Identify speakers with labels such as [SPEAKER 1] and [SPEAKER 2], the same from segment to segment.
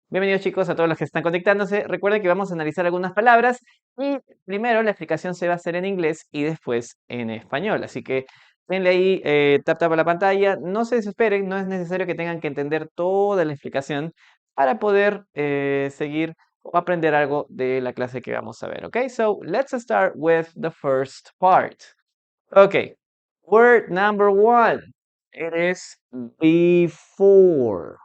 [SPEAKER 1] Bienvenidos chicos a todos los que están conectándose. Recuerden que vamos a analizar algunas palabras y primero la explicación se va a hacer en inglés y después en español. Así que denle ahí tap tap a la pantalla. No se desesperen, no es necesario que tengan que entender toda la explicación para poder seguir o aprender algo de la clase que vamos a ver. Okay, so let's start with the first part. Okay, word number one. It is before.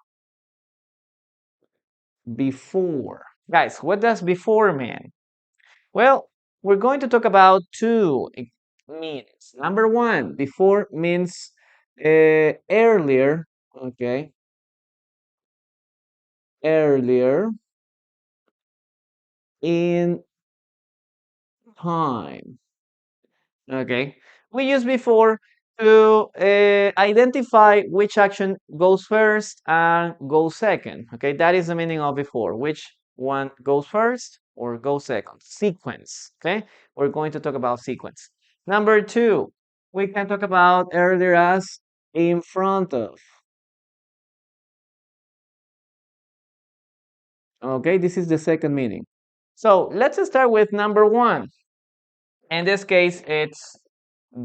[SPEAKER 1] Before. Guys, what does before mean? Well, we're going to talk about two meanings. Number one, before means earlier, okay? Earlier in time, okay? We use before to identify which action goes first and goes second, okay? That is the meaning of before. Which one goes first or goes second? Sequence, okay? We're going to talk about sequence. Number two, we can talk about earlier as in front of. Okay, this is the second meaning. So let's start with number one. In this case, it's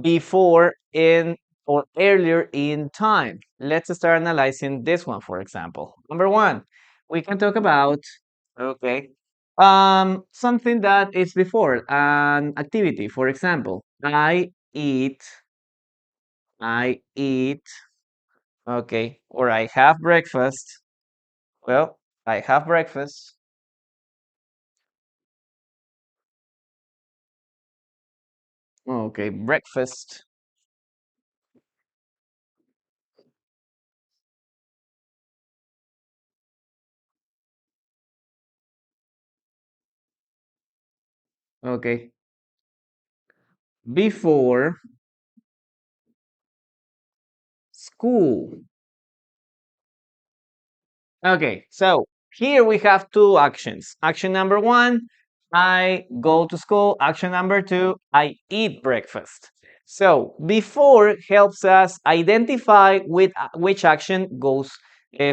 [SPEAKER 1] before in or earlier in time. Let's start analyzing this one, for example. Number one, we can talk about, okay, something that is before an activity. For example, I eat, okay, or I have breakfast. Well, I have breakfast. Okay, breakfast. Okay, before school. Okay, so here we have two actions. Action number one, I go to school. Action number two, I eat breakfast. So before helps us identify which action goes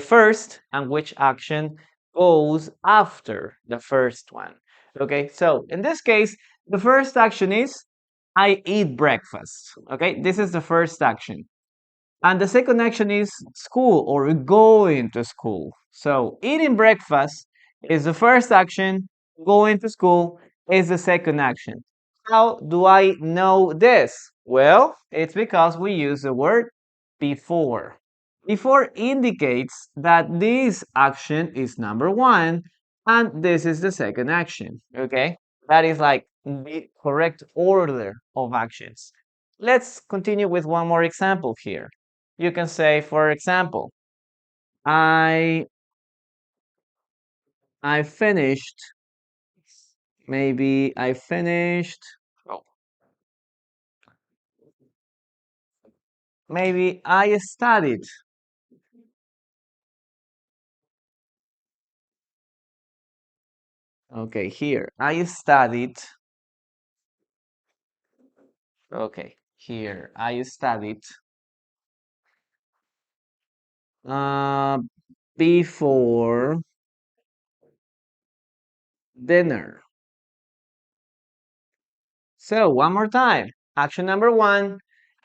[SPEAKER 1] first and which action goes after the first one. Okay, so in this case, the first action is I eat breakfast. Okay, this is the first action. And the second action is school or going to school. So eating breakfast is the first action, going to school is the second action. How do I know this? Well, it's because we use the word before. Before indicates that this action is number one and this is the second action. Okay? That is like the correct order of actions. Let's continue with one more example here. You can say, for example, I I finished, maybe I finished, oh, maybe I studied. Okay, here, I studied. Okay, here, I studied uh, before dinner. So, one more time. Action number one,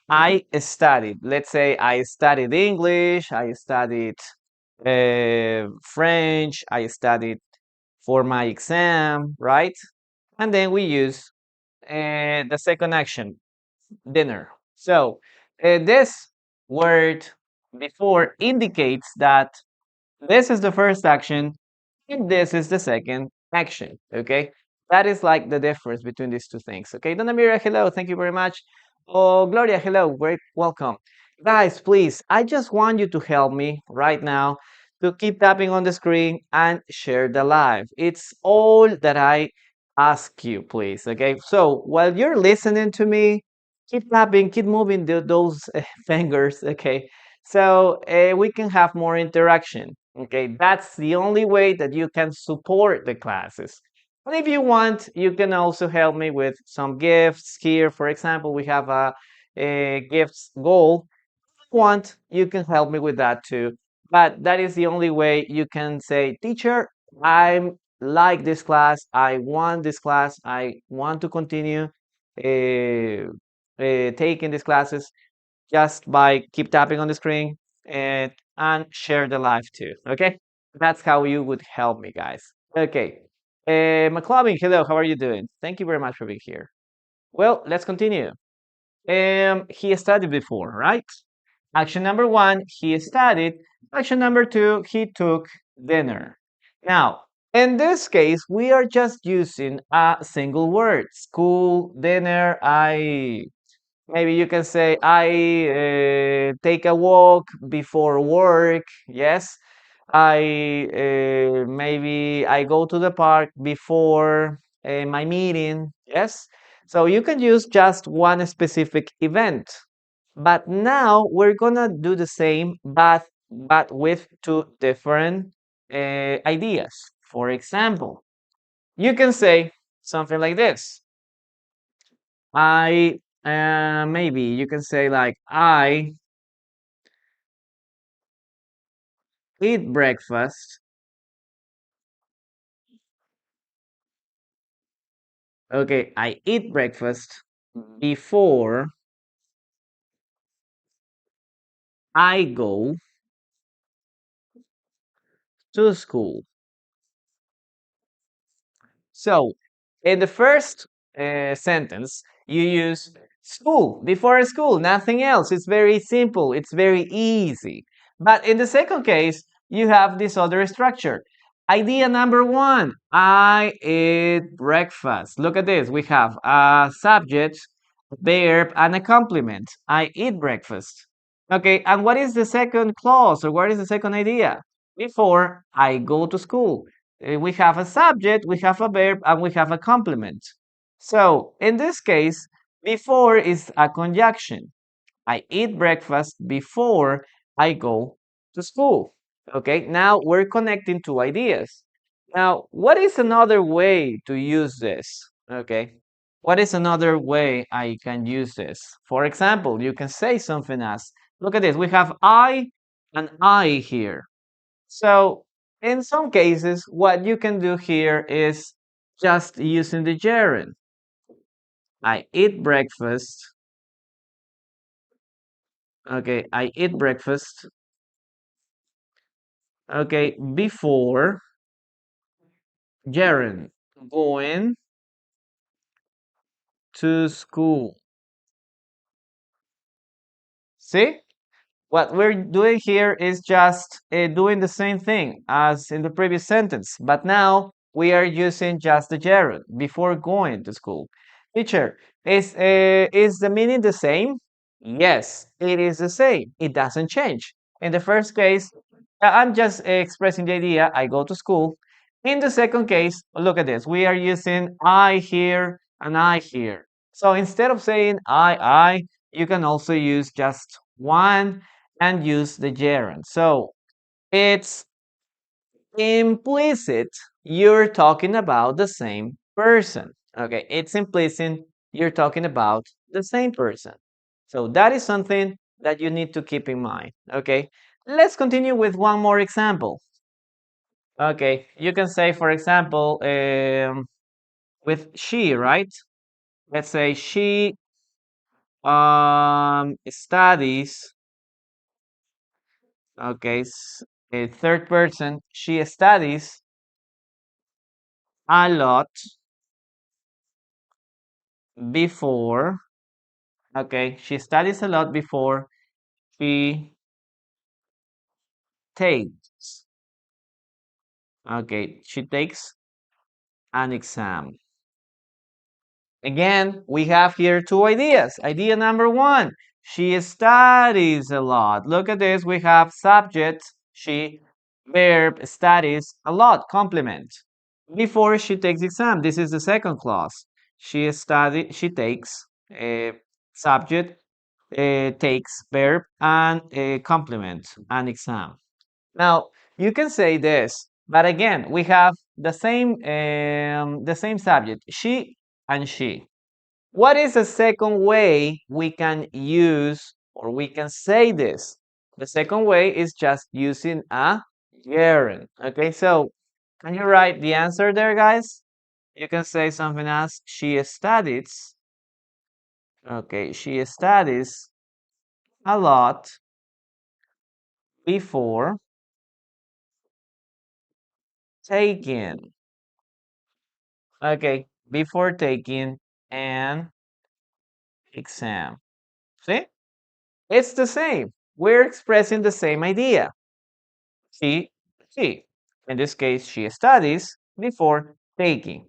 [SPEAKER 1] I studied. Let's say I studied English, I studied French, I studied for my exam, right? And then we use the second action, dinner. So this word before indicates that this is the first action and this is the second action, okay? That is like the difference between these two things, okay? Donna Mira, hello, thank you very much. Oh, Gloria, hello, great, welcome. Guys, please, I just want you to help me right now to keep tapping on the screen and share the live. It's all that I ask you, please, okay? So while you're listening to me, keep tapping, keep moving those fingers, okay? So we can have more interaction. Okay, that's the only way that you can support the classes. And if you want, you can also help me with some gifts here. For example, we have a gifts goal. If you want, you can help me with that too. but that is the only way you can say, teacher, I like this class, I want this class, I want to continue taking these classes, just by keep tapping on the screen and share the live too. Okay, that's how you would help me, guys. Okay, McLovin, hello, how are you doing? Thank you very much for being here. Well, let's continue. He studied before, right? Action number one, he studied. Action number two, he took dinner. Now, in this case, we are just using a single word. School, dinner, maybe you can say, I take a walk before work. Yes. Maybe I go to the park before my meeting. Yes. So you can use just one specific event. But now we're gonna do the same, but with two different ideas. For example, you can say something like this. Maybe you can say like, I eat breakfast. Okay, I eat breakfast before I go to school. So, in the first sentence, you use school before school, nothing else. It's very simple, it's very easy. But in the second case, you have this other structure. Idea number one, I eat breakfast. Look at this. We have a subject, verb, and a complement. I eat breakfast. Okay, and what is the second clause, or what is the second idea? Before I go to school. We have a subject, we have a verb, and we have a complement. So in this case, before is a conjunction. I eat breakfast before I go to school. Okay, now we're connecting two ideas. Now, what is another way to use this? Okay, what is another way I can use this? For example, you can say something as, look at this, we have I and I here. So in some cases, what you can do here is just using the gerund. I eat breakfast. Okay, I eat breakfast. Okay, before gerund going to school. See? What we're doing here is just doing the same thing as in the previous sentence, but now we are using just the gerund before going to school. Teacher, is the meaning the same? Yes, it is the same. It doesn't change. In the first case, I'm just expressing the idea, I go to school. In the second case, look at this. We are using I here and I here. So instead of saying I, you can also use just one and use the gerund. So it's implicit you're talking about the same person. Okay, it's implicit you're talking about the same person. So that is something that you need to keep in mind. Okay, let's continue with one more example. Okay, you can say, for example, with she, right? Let's say she studies. Okay, a third person. She studies a lot before. Okay, she studies a lot before she takes. Okay, she takes an exam. Again, we have here two ideas. Idea number one, she studies a lot. Look at this. We have subject, she, verb, studies a lot, complement. Before she takes exam. This is the second clause. She takes a subject, takes verb, and a complement, an exam. Now, you can say this, but again, we have the same subject, she and she. What is the second way we can use or we can say this? The second way is just using a gerund. Okay, so can you write the answer there, guys? You can say something as she studies. Okay, she studies a lot before taking. Okay, before taking an exam. See? It's the same. We're expressing the same idea. She, she. In this case, she studies before taking.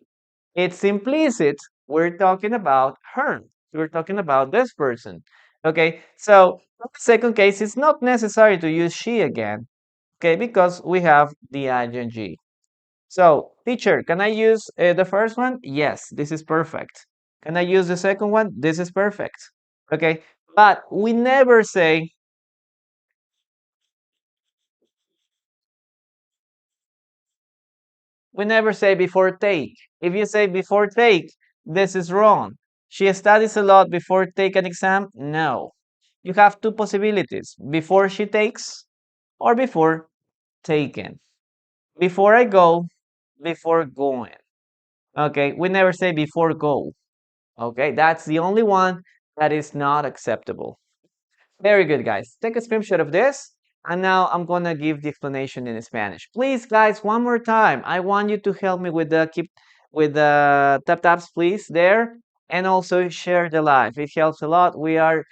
[SPEAKER 1] It's implicit. We're talking about her. We're talking about this person. Okay, so in the second case, it's not necessary to use she again. Okay, because we have the ing. So, teacher, can I use the first one? Yes, this is perfect. Can I use the second one? This is perfect. Okay, but we never say before take. If you say before take, this is wrong. She studies a lot before take an exam? No. You have two possibilities, before she takes or before taken. Before I go, before going. Okay, we never say before go. Okay, that's the only one that is not acceptable. Very good, guys. Take a screenshot of this. And now I'm going to give the explanation in Spanish. Please, guys, one more time. I want you to help me with the taps, please, there. And also share the live. It helps a lot. We're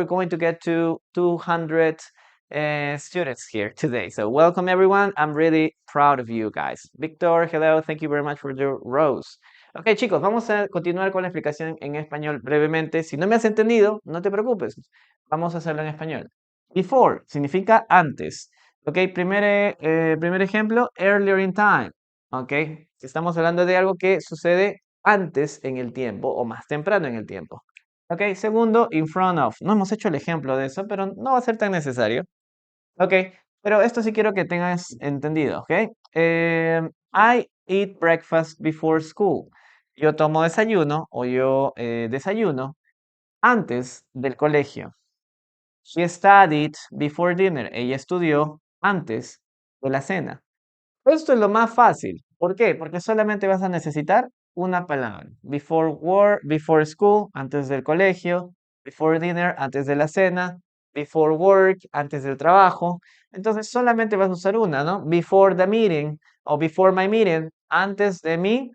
[SPEAKER 1] going to get to 200 students here today. So welcome, everyone. I'm really proud of you guys. Victor, hello. Thank you very much for the rose. Ok, chicos, vamos a continuar con la explicación en español brevemente. Si no me has entendido, no te preocupes. Vamos a hacerlo en español. Before significa antes. Ok, primer ejemplo, earlier in time. Ok, estamos hablando de algo que sucede antes en el tiempo o más temprano en el tiempo. Ok, segundo, in front of. No hemos hecho el ejemplo de eso, pero no va a ser tan necesario. Ok, pero esto sí quiero que tengas entendido. Ok, I eat breakfast before school. Yo tomo desayuno o yo desayuno antes del colegio. She studied before dinner. Ella estudió antes de la cena. Esto es lo más fácil. ¿Por qué? Porque solamente vas a necesitar una palabra. Before work, before school, antes del colegio. Before dinner, antes de la cena. Before work, antes del trabajo. Entonces solamente vas a usar una, ¿no? Before the meeting o before my meeting, antes de mi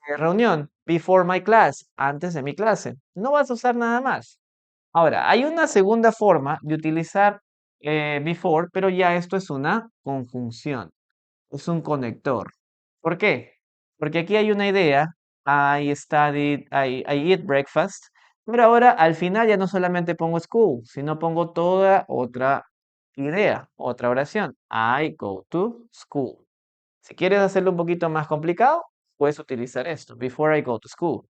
[SPEAKER 1] reunión. Before my class, antes de mi clase. No vas a usar nada más. Ahora, hay una segunda forma de utilizar before, pero ya esto es una conjunción, es un conector. ¿Por qué? Porque aquí hay una idea, I eat breakfast, pero ahora al final ya no solamente pongo school, sino pongo toda otra idea, otra oración. I go to school. Si quieres hacerlo un poquito más complicado, puedes utilizar esto, before I go to school.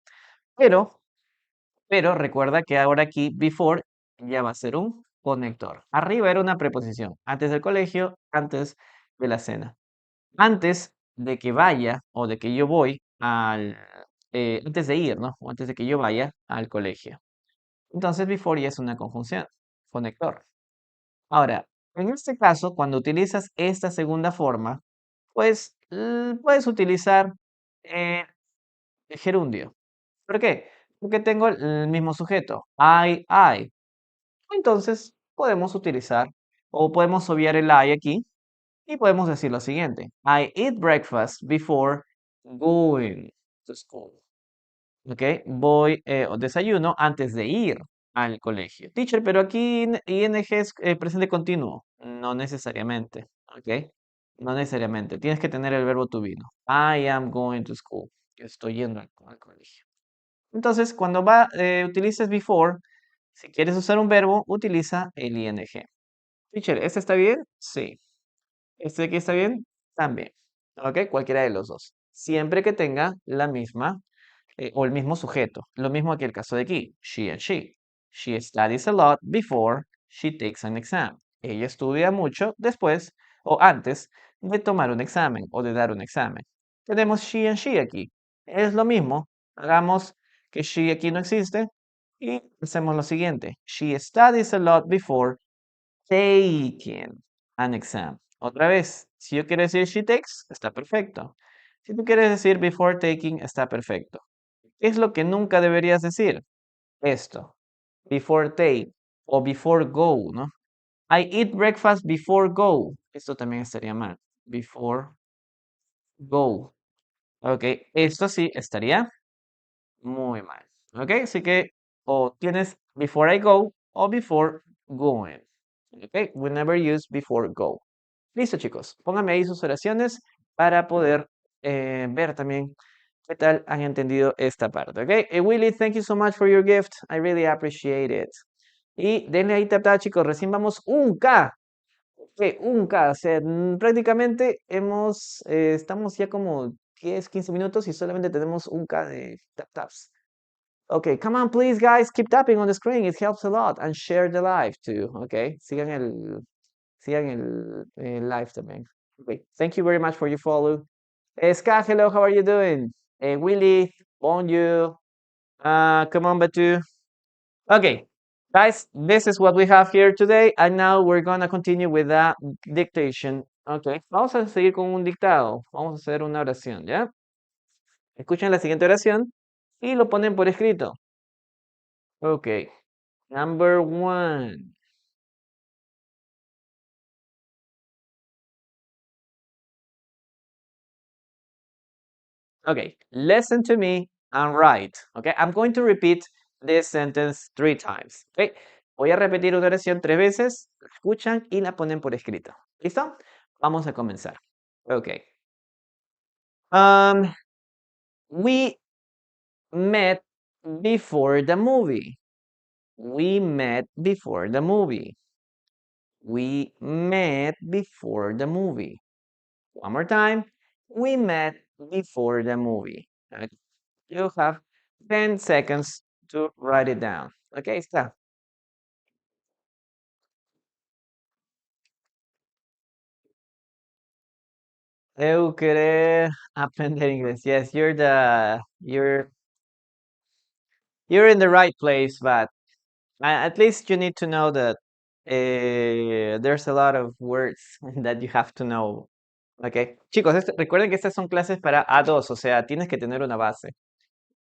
[SPEAKER 1] Pero recuerda que ahora aquí before ya va a ser un conector. Arriba era una preposición. Antes del colegio, antes de la cena. Antes de que vaya o de que yo voy antes de ir, ¿no? O antes de que yo vaya al colegio. Entonces before ya es una conjunción, conector. Ahora, en este caso, cuando utilizas esta segunda forma, pues puedes utilizar el gerundio. ¿Por qué? Porque tengo el mismo sujeto, I. Entonces, podemos utilizar o podemos obviar el I aquí y podemos decir lo siguiente. I eat breakfast before going to school. ¿Ok? Voy o desayuno antes de ir al colegio. Teacher, pero aquí ing es presente continuo. No necesariamente. ¿Ok? No necesariamente. Tienes que tener el verbo to be, ¿no? I am going to school. Yo estoy yendo al colegio. Entonces, cuando utilices before, si quieres usar un verbo, utiliza el ing. Teacher, ¿este está bien? Sí. ¿Este de aquí está bien? También. ¿Ok? Cualquiera de los dos. Siempre que tenga la misma o el mismo sujeto. Lo mismo aquí el caso de aquí. She and she. She studies a lot before she takes an exam. Ella estudia mucho después o antes de tomar un examen o de dar un examen. Tenemos she and she aquí. Es lo mismo. Hagamos que she aquí no existe y hacemos lo siguiente. She studies a lot before taking an exam. Otra vez, si yo quiero decir she takes, está perfecto. Si tú quieres decir before taking, está perfecto. ¿Qué es lo que nunca deberías decir? Esto, before take o before go, ¿no? I eat breakfast before go. Esto también estaría mal. Before go. Ok, esto sí estaría muy mal. Ok, así que o tienes before I go o before going. Ok, we never use before go. Listo, chicos. Pónganme ahí sus oraciones para poder ver también qué tal han entendido esta parte. Ok, Willy, thank you so much for your gift. I really appreciate it. Y denle ahí tap tap, chicos. Recién vamos un K. Ok, un K. O sea, prácticamente estamos ya como 10, 15 minutos y solamente tenemos un K de tap taps. Okay, come on, please, guys, keep tapping on the screen. It helps a lot. And share the live too. Okay, sigan el live también. Okay, thank you very much for your follow. Ska, hello, how are you doing? Willy, bonjour. Come on, Batu. Okay, guys, this is what we have here today. And now we're gonna continue with the dictation. Okay, vamos a seguir con un dictado. Vamos a hacer una oración, ¿ya? Escuchen la siguiente oración y lo ponen por escrito. Okay. Number one. Okay, listen to me and write. Okay, I'm going to repeat this sentence 3 times. Okay, voy a repetir una oración 3 veces, la escuchan y la ponen por escrito. ¿Listo? Vamos a comenzar. Okay. Um, we met before the movie. We met before the movie. We met before the movie. One more time. We met before the movie. Okay. You have 10 seconds to write it down. Okay, está. Eu querer aprender inglés. Yes, you're in the right place, but at least you need to know that there's a lot of words that you have to know. Okay. Chicos, recuerden que estas son clases para A2, o sea, tienes que tener una base.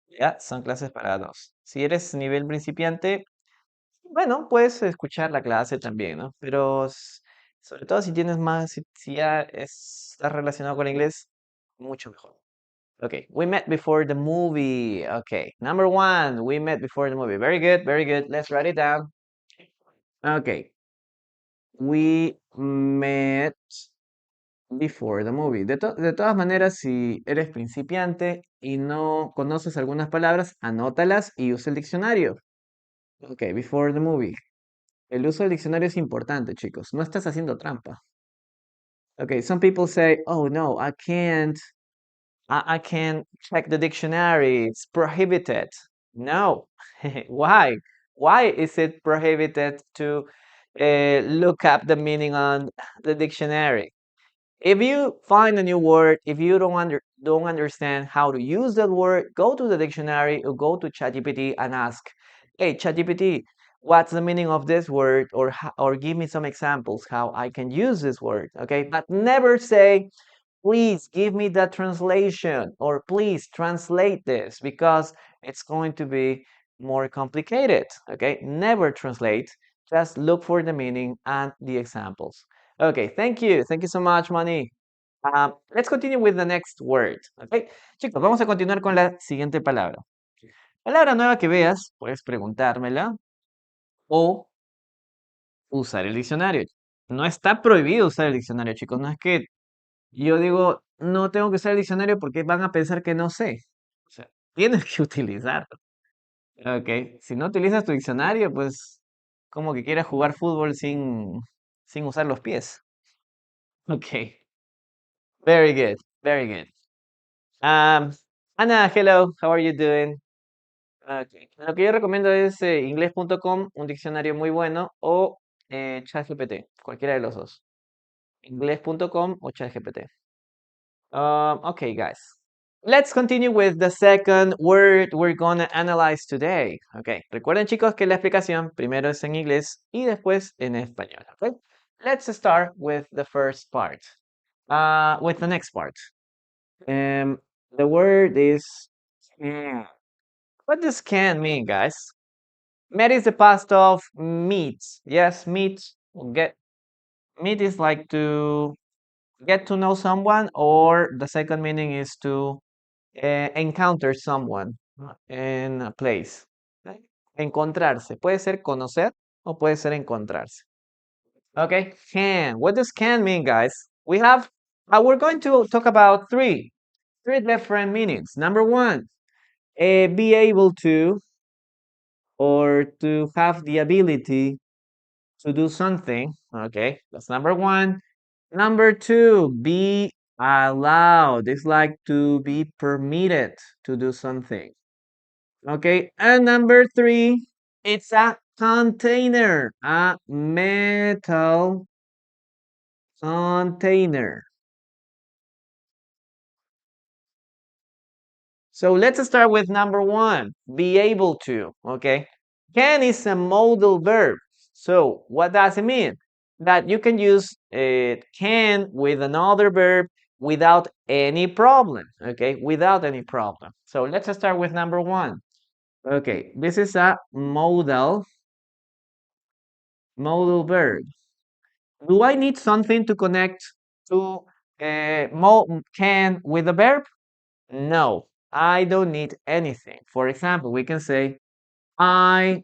[SPEAKER 1] ¿Ya? Son clases para A2. Si eres nivel principiante, bueno, puedes escuchar la clase también, ¿no? Pero sobre todo si tienes más, si ya estás relacionado con el inglés, mucho mejor. Okay, we met before the movie. Okay, number one, we met before the movie. Very good, very good. Let's write it down. Okay, we met before the movie. De todas maneras, si eres principiante y no conoces algunas palabras, anótalas y usa el diccionario. Okay, before the movie. El uso del diccionario es importante, chicos. No estás haciendo trampa. Okay, some people say, "Oh no, I can't. I can't check the dictionary. It's prohibited." No. Why? Why is it prohibited to look up the meaning on the dictionary? If you find a new word, if you don't understand how to use that word, go to the dictionary or go to ChatGPT and ask, "Hey, ChatGPT, what's the meaning of this word?" Or give me some examples how I can use this word. Okay, but never say, "Please give me the translation," or "Please translate this," because it's going to be more complicated. Okay, never translate. Just look for the meaning and the examples. Okay, thank you. Thank you so much, Moni. Let's continue with the next word. Okay, chicos, vamos a continuar con la siguiente palabra. Palabra nueva que veas, puedes preguntármela o usar el diccionario. No está prohibido usar el diccionario, chicos. No es que yo digo, no tengo que usar el diccionario porque van a pensar que no sé. O sea, tienes que utilizarlo. Ok, si no utilizas tu diccionario, pues como que quieras jugar fútbol sin usar los pies. Ok, very good, very good. Ana, hello, how are you doing? Okay. Lo que yo recomiendo es inglés.com, un diccionario muy bueno, o ChatGPT, cualquiera de los dos. Inglés.com o ChatGPT. Okay, guys. Let's continue with the second word we're gonna analyze today. Okay, recuerden chicos que la explicación primero es en inglés y después en español. Okay, let's start with the first part. With the next part. The word is can. What does can mean, guys? Met is the past of meet. Yes, meet. Meet is like to get to know someone, or the second meaning is to encounter someone in a place. Right? Encontrarse. Puede ser conocer o puede ser encontrarse. Okay, can. What does can mean, guys? We have, we're going to talk about three different meanings. Number one, be able to, or to have the ability to do something. Okay, that's number one. Number two, be allowed. It's like to be permitted to do something. Okay, and number three, it's a container, a metal container. So let's start with number one, be able to, okay? Can is a modal verb. So what does it mean? That you can use can with another verb without any problem, okay? Without any problem. So let's start with number one. Okay, this is a modal verb. Do I need something to connect to can with the verb? No, I don't need anything. For example, we can say, I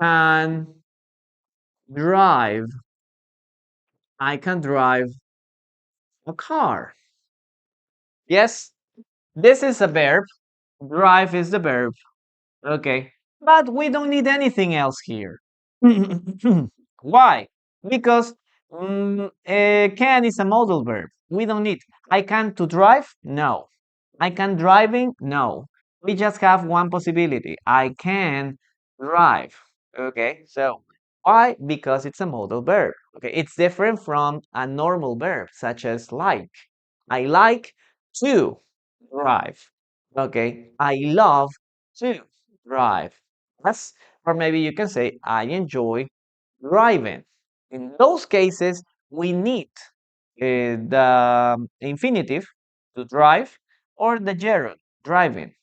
[SPEAKER 1] can drive. I can drive a car. Yes, this is a verb. Drive is the verb. Okay, but we don't need anything else here. Why? Because can is a modal verb. We don't need. I can to drive? No. I can driving? No. We just have one possibility. I can drive. Okay, so why? Because it's a modal verb. Okay, it's different from a normal verb, such as like. I like to drive. Okay, I love to drive. Yes, or maybe you can say, I enjoy driving. In those cases, we need the infinitive to drive or the gerund driving.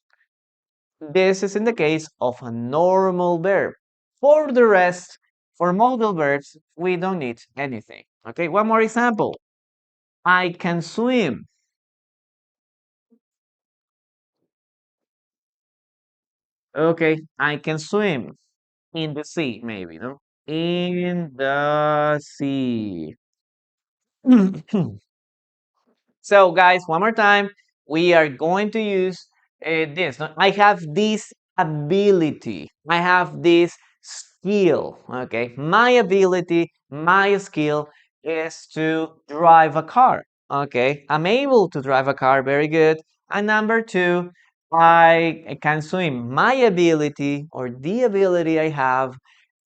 [SPEAKER 1] This is in the case of a normal verb. For the rest, for modal verbs, we don't need anything. Okay, one more example. I can swim. Okay, I can swim in the sea, maybe, no? In the sea. So, guys, one more time, we are going to use this. No? I have this ability. I have this skill. Okay, my ability, my skill is to drive a car. Okay, I'm able to drive a car. Very good. And number two, I can swim. My ability or the ability I have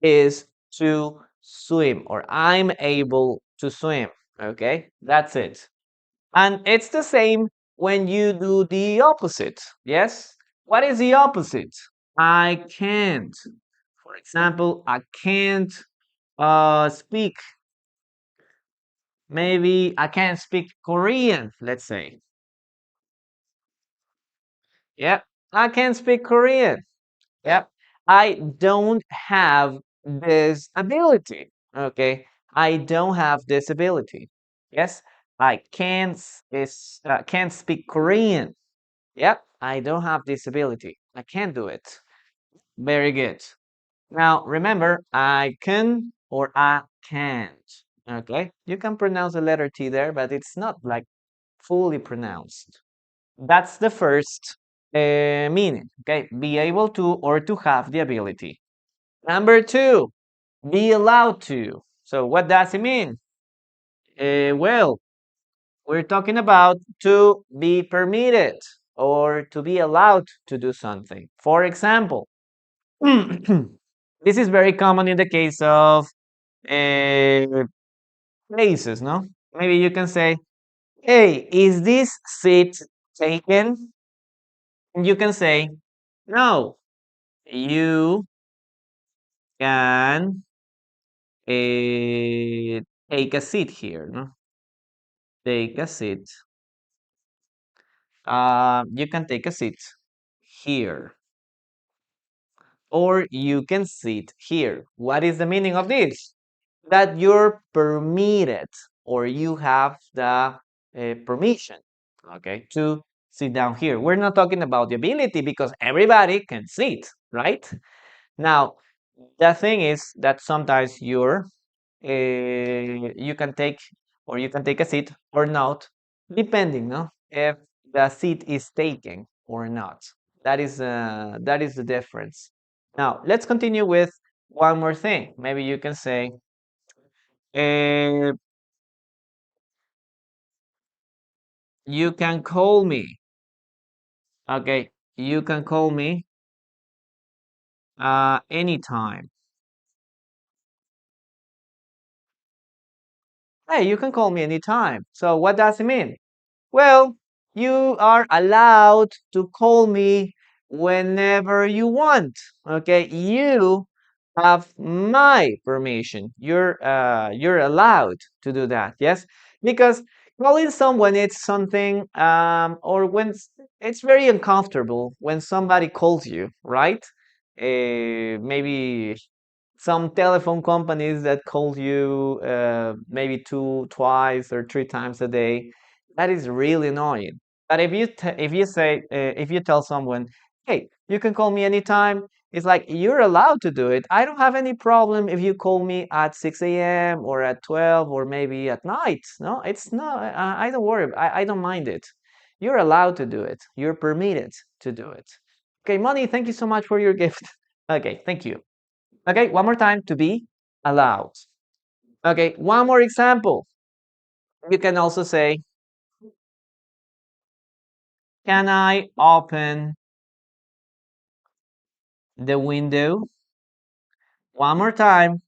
[SPEAKER 1] is to swim, or I'm able to swim. Okay, that's it. And it's the same when you do the opposite. Yes? What is the opposite? I can't. For example, I can't speak. Maybe I can't speak Korean, let's say. Yep, I can't speak Korean. Yep, I don't have this ability. Okay, I don't have this ability. Yes, I can't speak Korean. Yep, I don't have this ability. I can't do it. Very good. Now remember, I can or I can't. Okay, you can pronounce the letter T there, but it's not like fully pronounced. That's the first meaning. Okay, be able to or to have the ability. Number two, be allowed to. So what does it mean? Well, we're talking about to be permitted or to be allowed to do something. For example, this is very common in the case of places, no? Maybe you can say, hey, is this seat taken? You can say, no, you can take a seat here. No? Take a seat. You can take a seat here. Or you can sit here. What is the meaning of this? That you're permitted or you have the permission, okay, to sit down here. We're not talking about the ability because everybody can sit, right? Now, the thing is that sometimes you can take or you can take a seat or not, depending, no, if the seat is taken or not. That is the difference. Now, let's continue with one more thing. Maybe you can say, uh, you can call me. Okay, you can call me anytime. Hey, you can call me anytime. So what does it mean? Well, you are allowed to call me whenever you want. Okay, you have my permission. You're allowed to do that. Yes, because calling someone it's something or when it's very uncomfortable when somebody calls you, right? Maybe some telephone companies that call you maybe twice or three times a day. That is really annoying. But if you say if you tell someone, hey, you can call me anytime, it's like you're allowed to do it. I don't have any problem if you call me at 6 a.m. or at 12 or maybe at night. No, it's not. I don't worry. I don't mind it. You're allowed to do it. You're permitted to do it. Okay, Money, thank you so much for your gift. Okay, thank you. Okay, one more time to be allowed. Okay, one more example. You can also say, can I open the window? One more time.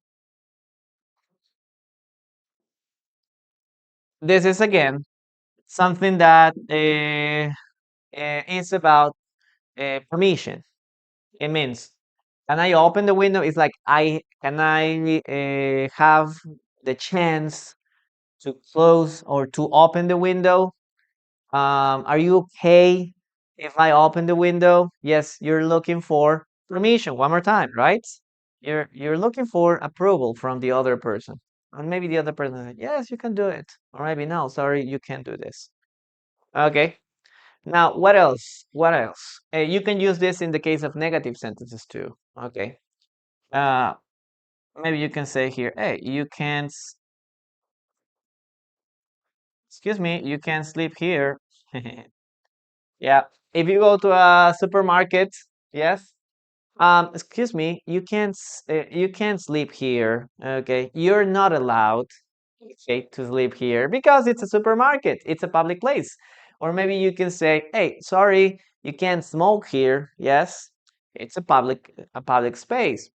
[SPEAKER 1] This is again something that is about permission. It means, can I open the window? It's like I have the chance to close or to open the window? Are you okay if I open the window? Yes, you're looking for permission. One more time, right? You're looking for approval from the other person. And maybe the other person says, yes, you can do it. Or maybe no, sorry, you can't do this. Okay. Now, what else? What else? You can use this in the case of negative sentences too. Okay. Uh, maybe you can say here, hey, you can't, excuse me, you can sleep here. Yeah. If you go to a supermarket, yes. Excuse me, you can't sleep here. Okay, you're not allowed, okay, to sleep here because it's a supermarket. It's a public place. Or maybe you can say, hey, sorry, you can't smoke here. Yes, it's a public space.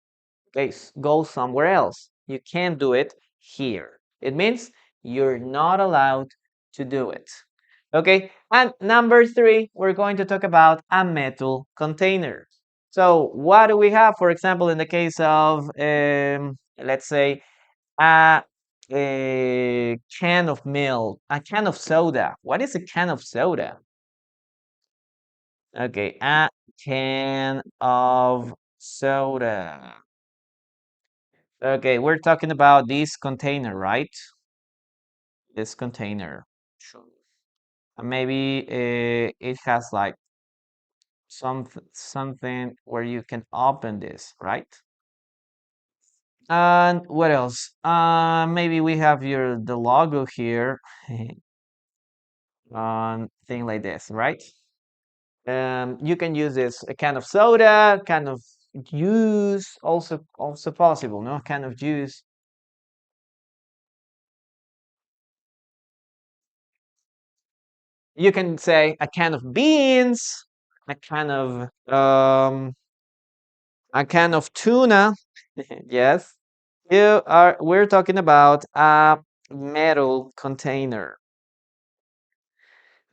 [SPEAKER 1] Okay, go somewhere else. You can't do it here. It means you're not allowed to do it. Okay, and number three, we're going to talk about a metal container. So what do we have, for example, in the case of, let's say, a, a can of milk, a can of soda. What is a can of soda? Okay, a can of soda. Okay, we're talking about this container, right? This container. Sure. And maybe it has like something where you can open this, right? And what else? Maybe we have the logo here, thing like this, right? You can use this a can of soda, can of juice, also possible, no? Can of juice. You can say a can of beans, a can of a can of tuna. Yes. We're talking about a metal container.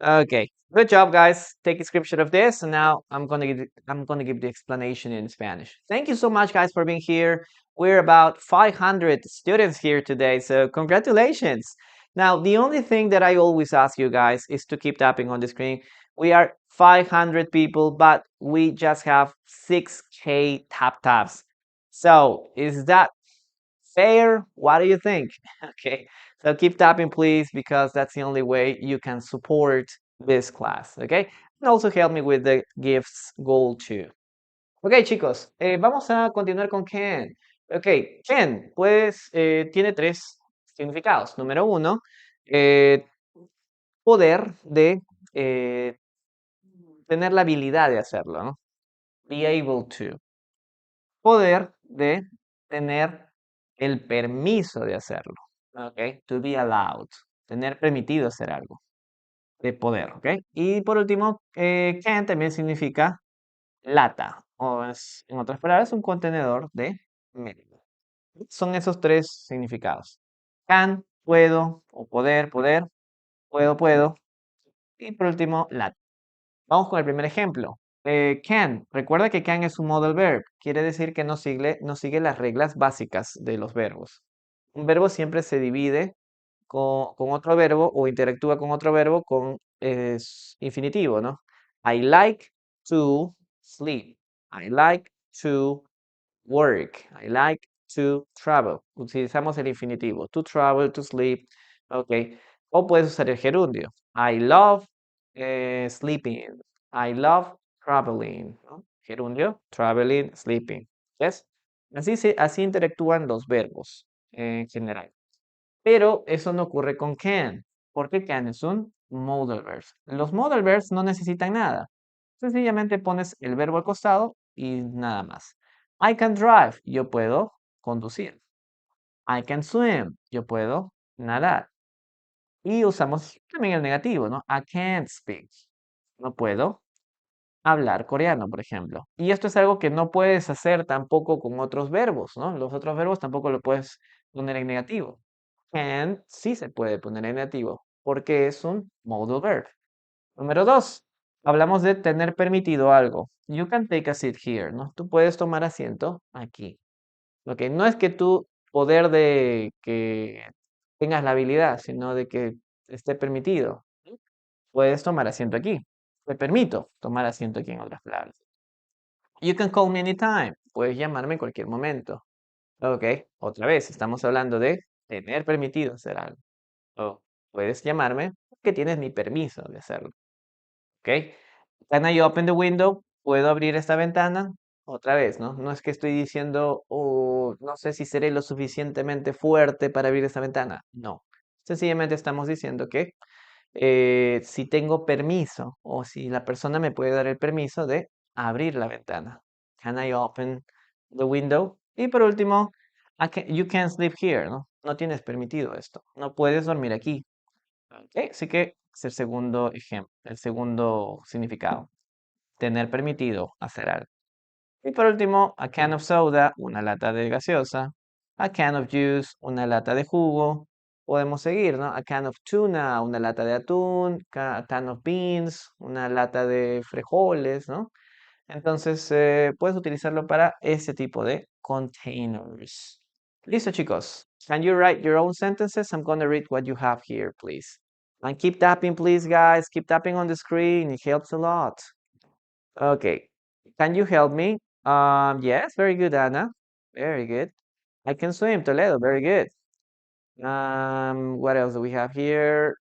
[SPEAKER 1] Okay. Good job, guys. Take a screenshot of this, and now I'm gonna give the explanation in Spanish. Thank you so much, guys, for being here. We're about 500 students here today, so congratulations. Now, the only thing that I always ask you guys is to keep tapping on the screen. We are 500 people, but we just have 6K taps. So, is that fair? What do you think? Okay, so keep tapping, please, because that's the only way you can support this class, okay? And also help me with the gifts goal too. Ok, chicos, vamos a continuar con Ken. Ok, Ken, pues tiene tres significados. Número uno, eh, poder de tener la habilidad de hacerlo, ¿no? Be able to. Poder de tener el permiso de hacerlo. Ok, to be allowed. Tener permitido hacer algo. De poder, ok. Y por último, can también significa lata. En otras palabras, un contenedor de medio. Son esos tres significados. Can, puedo, o poder, poder, puedo. Y por último, lata. Vamos con el primer ejemplo. Can. Recuerda que can es un modal verb. Quiere decir que no sigue las reglas básicas de los verbos. Un verbo siempre se divide con otro verbo o interactúa con otro verbo con infinitivo, ¿no? I like to sleep. I like to work. I like to travel. Utilizamos el infinitivo. To travel, to sleep. Ok. O puedes usar el gerundio. I love sleeping. I love traveling. ¿No? Gerundio, traveling, sleeping. ¿Yes? Así interactúan los verbos en general. Pero eso no ocurre con can, porque can es un modal verb. Los modal verbs no necesitan nada. Sencillamente pones el verbo al costado y nada más. I can drive, yo puedo conducir. I can swim, yo puedo nadar. Y usamos también el negativo, ¿no? I can't speak, no puedo hablar coreano, por ejemplo. Y esto es algo que no puedes hacer tampoco con otros verbos, ¿no? Los otros verbos tampoco lo puedes poner en negativo. Can sí se puede poner en negativo porque es un modal verb. Número dos, hablamos de tener permitido algo. You can take a seat here, ¿no? Tú puedes tomar asiento aquí. Ok, no es que tú poder de que tengas la habilidad, sino de que esté permitido. Puedes tomar asiento aquí. Te permito tomar asiento aquí en otras palabras. You can call me anytime. Puedes llamarme en cualquier momento. Ok, otra vez, estamos hablando de tener permitido hacer algo. O puedes llamarme porque tienes mi permiso de hacerlo. ¿Ok? Can I open the window? ¿Puedo abrir esta ventana? Otra vez, ¿no? No es que estoy diciendo, oh, no sé si seré lo suficientemente fuerte para abrir esta ventana. No. Sencillamente estamos diciendo que si tengo permiso o si la persona me puede dar el permiso de abrir la ventana. Can I open the window? Y por último, you can't sleep here, ¿no? No tienes permitido esto. No puedes dormir aquí. Ok, así que es el segundo ejemplo, el segundo significado. Tener permitido hacer algo. Y por último, a can of soda, una lata de gaseosa. A can of juice, una lata de jugo. Podemos seguir, ¿no? A can of tuna, una lata de atún. A can of beans, una lata de frijoles, ¿no? Entonces, puedes utilizarlo para ese tipo de containers. Listo, chicos. Can you write your own sentences? I'm going to read what you have here, please. And keep tapping, please, guys. Keep tapping on the screen. It helps a lot. Okay. Can you help me? Yes, very good, Anna. Very good. I can swim, Toledo. Very good. What else do we have here?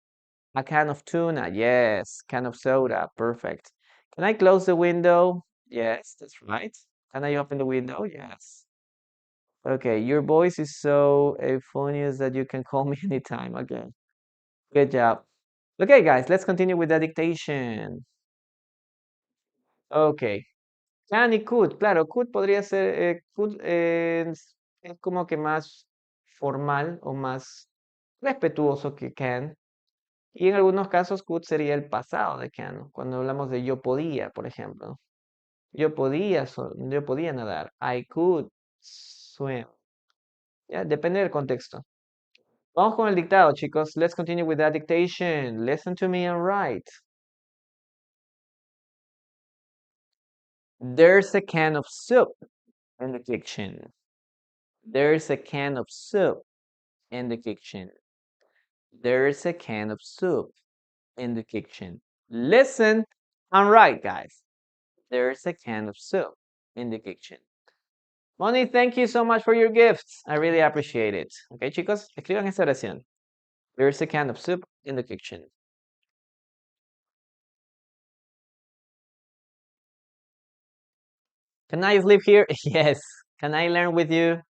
[SPEAKER 1] A can of tuna. Yes. Can of soda. Perfect. Can I close the window? Yes, that's right. Can I open the window? Yes. Okay, your voice is so euphonious that you can call me anytime. Okay. Good job. Okay, guys, let's continue with the dictation. Okay. Can y could, claro, could podría ser, could es como que más formal o más respetuoso que can. Y en algunos casos could sería el pasado de can, ¿no? Cuando hablamos de yo podía, por ejemplo, ¿no? Yo podía nadar. I could swim. Ya, depende del contexto. Vamos con el dictado, chicos. Let's continue with that dictation. Listen to me and write. There's a can of soup in the kitchen. There's a can of soup in the kitchen. There's a can of soup in the kitchen. Listen and write, guys. There's a can of soup in the kitchen. Moni, thank you so much for your gifts. I really appreciate it. Okay, chicos, escriban esta oración. There's a can of soup in the kitchen. Can I sleep here? Yes. Can I learn with you?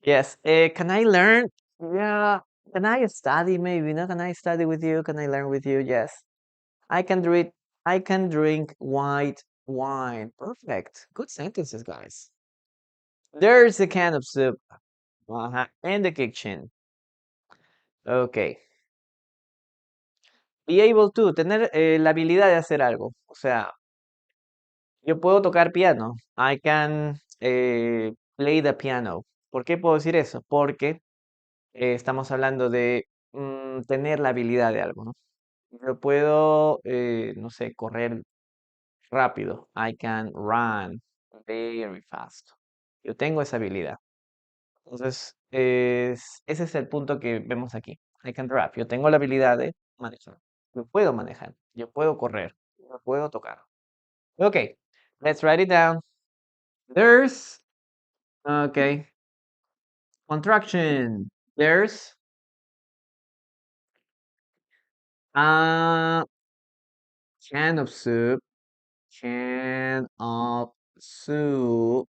[SPEAKER 1] Yes. Can I learn? Yeah. Can I study maybe? No, can I study with you? Can I learn with you? Yes. I can drink white wine. Perfect. Good sentences, guys. There's a can of soup in the kitchen. Okay. Be able to, tener la habilidad de hacer algo. O sea, yo puedo tocar piano. I can play the piano. ¿Por qué puedo decir eso? Porque estamos hablando de tener la habilidad de algo, ¿no? Yo puedo, no sé, correr rápido. I can run very fast. Yo tengo esa habilidad. Entonces, ese es el punto que vemos aquí. I can rap. Yo tengo la habilidad de manejar. Yo puedo manejar. Yo puedo correr. Yo puedo tocar. Okay, let's write it down. There's, okay, contraction. There's a can of soup. Can of soup.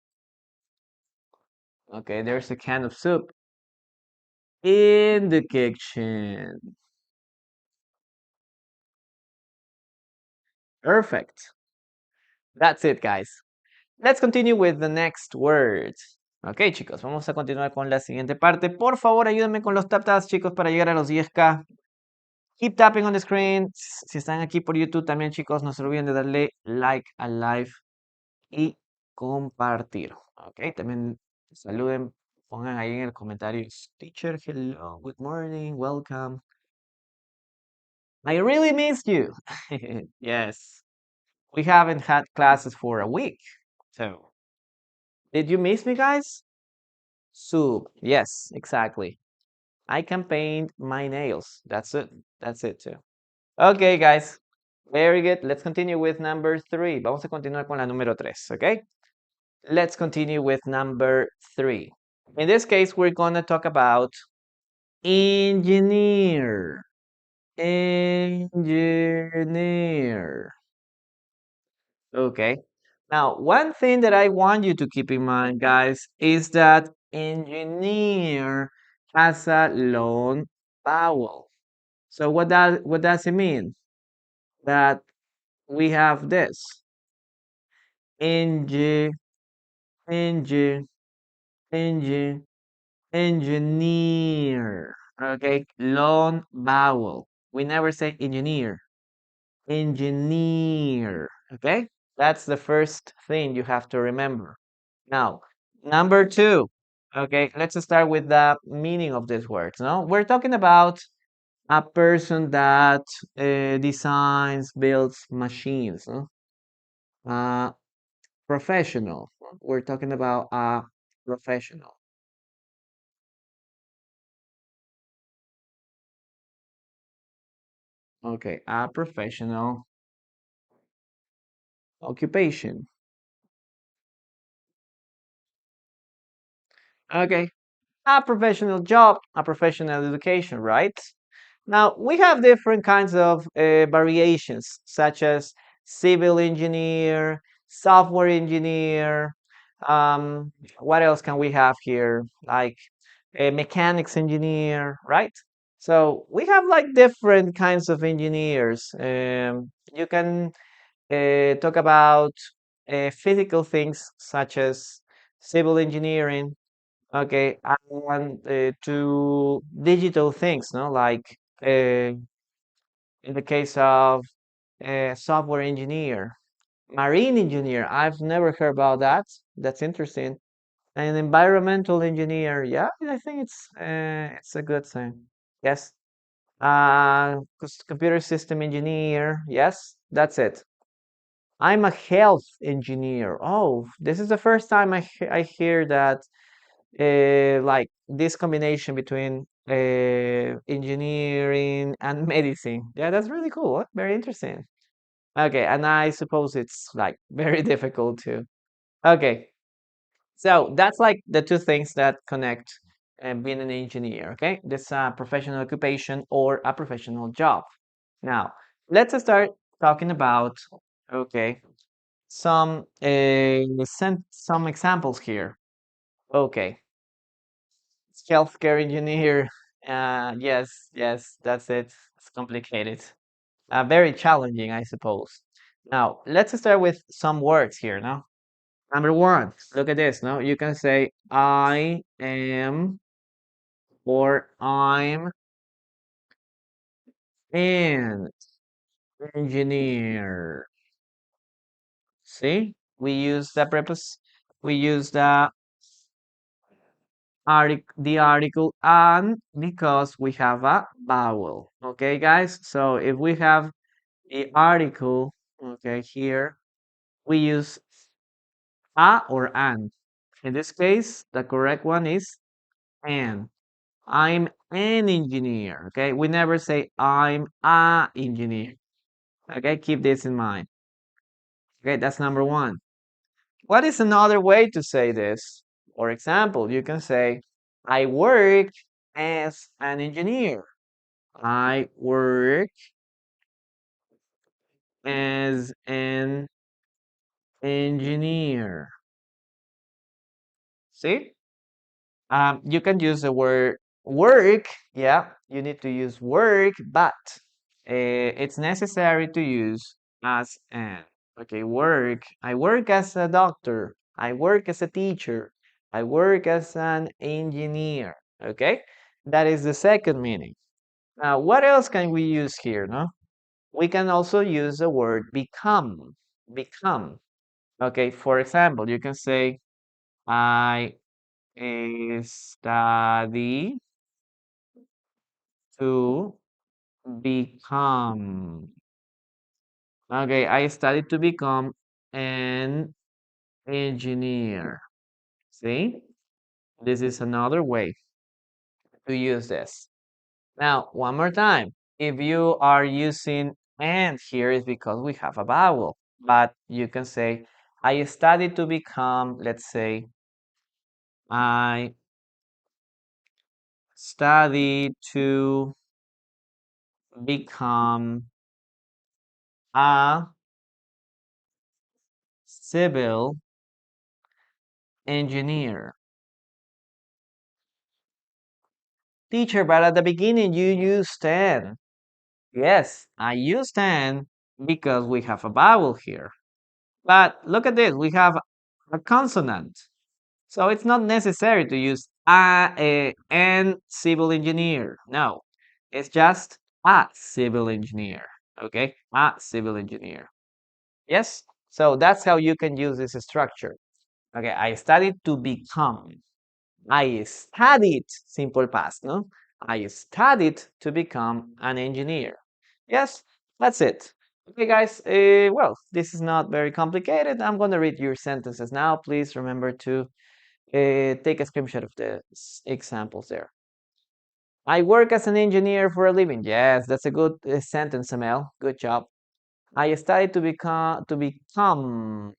[SPEAKER 1] Okay, there's a can of soup in the kitchen. Perfect. That's it, guys. Let's continue with the next word. Ok, chicos, vamos a continuar con la siguiente parte. Por favor, ayúdenme con los taps, chicos, para llegar a los 10K. Keep tapping on the screen. Si están aquí por YouTube también, chicos, no se olviden de darle like al live y compartir. Ok, también saluden, pongan ahí en el comentario. Teacher, hello, good morning, welcome. I really missed you. Yes, we haven't had classes for a week. So, did you miss me, guys? Soup. Yes, exactly. I can paint my nails. That's it. That's it too. Okay, guys. Very good. Let's continue with number 3. Vamos a continuar con la número 3, okay? Let's continue with number 3. In this case, we're going to talk about engineer. Engineer. Okay. Now, one thing that I want you to keep in mind, guys, is that engineer has a long vowel. So what does it mean? That we have this. Engi, engi, engi, engineer. Okay, long vowel. We never say engineer. Engineer. Okay, that's the first thing you have to remember. Now, number 2. Okay, let's start with the meaning of these words. No, we're talking about a person that designs, builds machines. No? Professional. We're talking about a professional. Okay, a professional occupation. Okay, a professional job, a professional education, right? Now, we have different kinds of variations, such as civil engineer, software engineer. What else can we have here? Like a mechanics engineer, right? So we have like different kinds of engineers. You can talk about physical things such as civil engineering, okay, and to digital things, no, like in the case of software engineer, marine engineer. I've never heard about that. That's interesting. An environmental engineer. Yeah, I think it's a good thing. Yes. Computer system engineer. Yes, that's it. I'm a health engineer. Oh, this is the first time I hear that like this combination between engineering and medicine. Yeah, that's really cool. Very interesting. Okay, and I suppose it's like very difficult too. Okay, so that's like the two things that connect being an engineer. Okay, this professional occupation or a professional job. Now, let's start talking about okay some examples here. Okay, healthcare engineer. Yes, yes, that's it. It's complicated. Very challenging, I suppose. Now, let's start with some words here. Now, number one, look at this. No, you can say I am or I'm an engineer. See, we use the preface. We use the article and because we have a vowel. Okay, guys. So if we have the article, okay, here we use a or an. In this case, the correct one is an. I'm an engineer. Okay, we never say I'm a engineer. Okay, keep this in mind. Okay, that's number one. What is another way to say this? For example, you can say, I work as an engineer. I work as an engineer. See? You can use the word work. Yeah, you need to use work, but it's necessary to use as an. Okay, work. I work as a doctor. I work as a teacher. I work as an engineer. Okay, that is the second meaning. Now, what else can we use here? No, we can also use the word become. Become. Okay, for example, you can say, I study to become. Okay, I studied to become an engineer. See, this is another way to use this. Now, one more time. If you are using and here is because we have a vowel, but you can say, I studied to become, let's say, I studied to become a civil engineer. Teacher, but at the beginning you used 10. Yes, I use 10 because we have a vowel here. But look at this, we have a consonant. So it's not necessary to use and civil engineer. No, it's just a civil engineer. Okay, a civil engineer. Yes, so that's how you can use this structure. Okay, I studied to become. I studied, simple past, no? I studied to become an engineer. Yes, that's it. Okay, guys, well, this is not very complicated. I'm going to read your sentences now. Please remember to take a screenshot of the examples there. I work as an engineer for a living. Yes, that's a good sentence, Amel. Good job. I studied to become.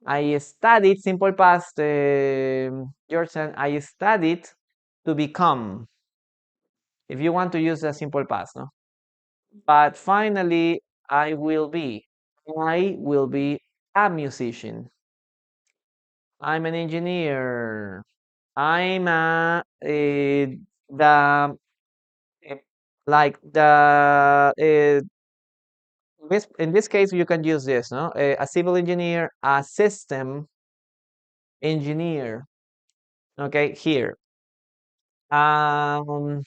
[SPEAKER 1] I studied, simple past, George, I studied to become. If you want to use a simple past, no? But finally, I will be a musician. I'm an engineer. I'm the eh, like the in this case you can use this, no? A civil engineer, a system engineer. Okay, here. Um,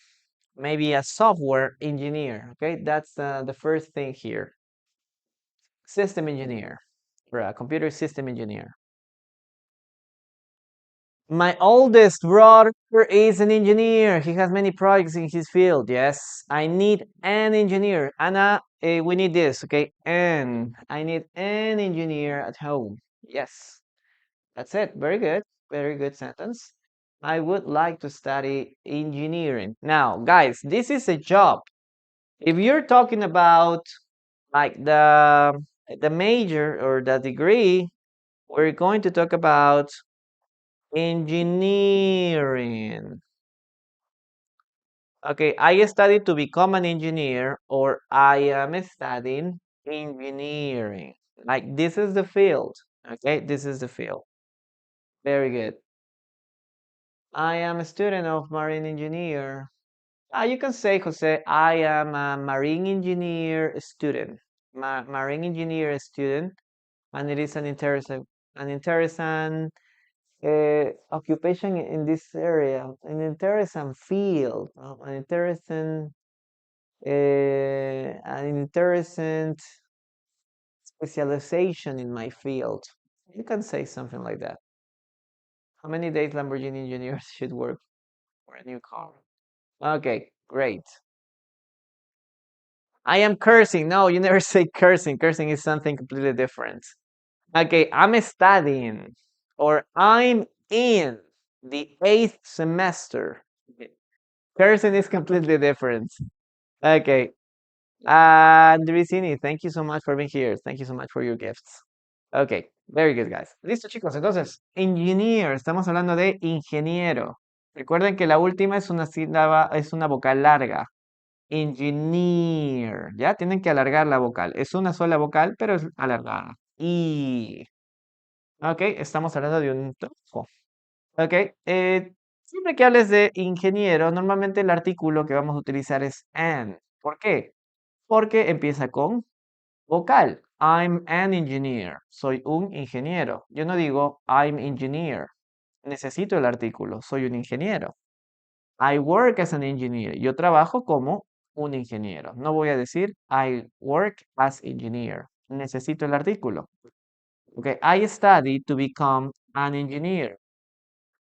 [SPEAKER 1] maybe a software engineer. Okay, that's the first thing here. System engineer, or a computer system engineer. My oldest brother is an engineer. He has many projects in his field. Yes, I need an engineer. Anna, we need this, okay? And I need an engineer at home. Yes, that's it. Very good. Very good sentence. I would like to study engineering. Now, guys, this is a job. If you're talking about like the major or the degree, we're going to talk about engineering. Okay, I studied to become an engineer, or I am studying engineering. Like this is the field. Okay, this is the field. Very good. I am a student of marine engineer. You can say, Jose, I am a marine engineer student. Marine engineer student, and it is an interesting occupation in this area, an interesting field, an interesting specialization in my field. You can say something like that. How many days Lamborghini engineers should work for a new car? Okay, great. I am cursing. No, you never say cursing. Cursing is something completely different. Okay, I'm studying or I'm in the 8th semester. Cursing is completely different. Okay. Andresini, thank you so much for being here. Thank you so much for your gifts. Okay, very good, guys. Listo, chicos. Entonces, engineer, estamos hablando de ingeniero. Recuerden que la última es una sílaba, es una vocal larga. Engineer, ¿ya? Tienen que alargar la vocal. Es una sola vocal, pero es alargada. Y, ok, estamos hablando de un trabajo. Ok, siempre que hables de ingeniero, normalmente el artículo que vamos a utilizar es an. ¿Por qué? Porque empieza con vocal. I'm an engineer. Soy un ingeniero. Yo no digo I'm engineer. Necesito el artículo. Soy un ingeniero. I work as an engineer. Yo trabajo como un ingeniero. No voy a decir I work as engineer. Necesito el artículo. Okay, I study to become an engineer.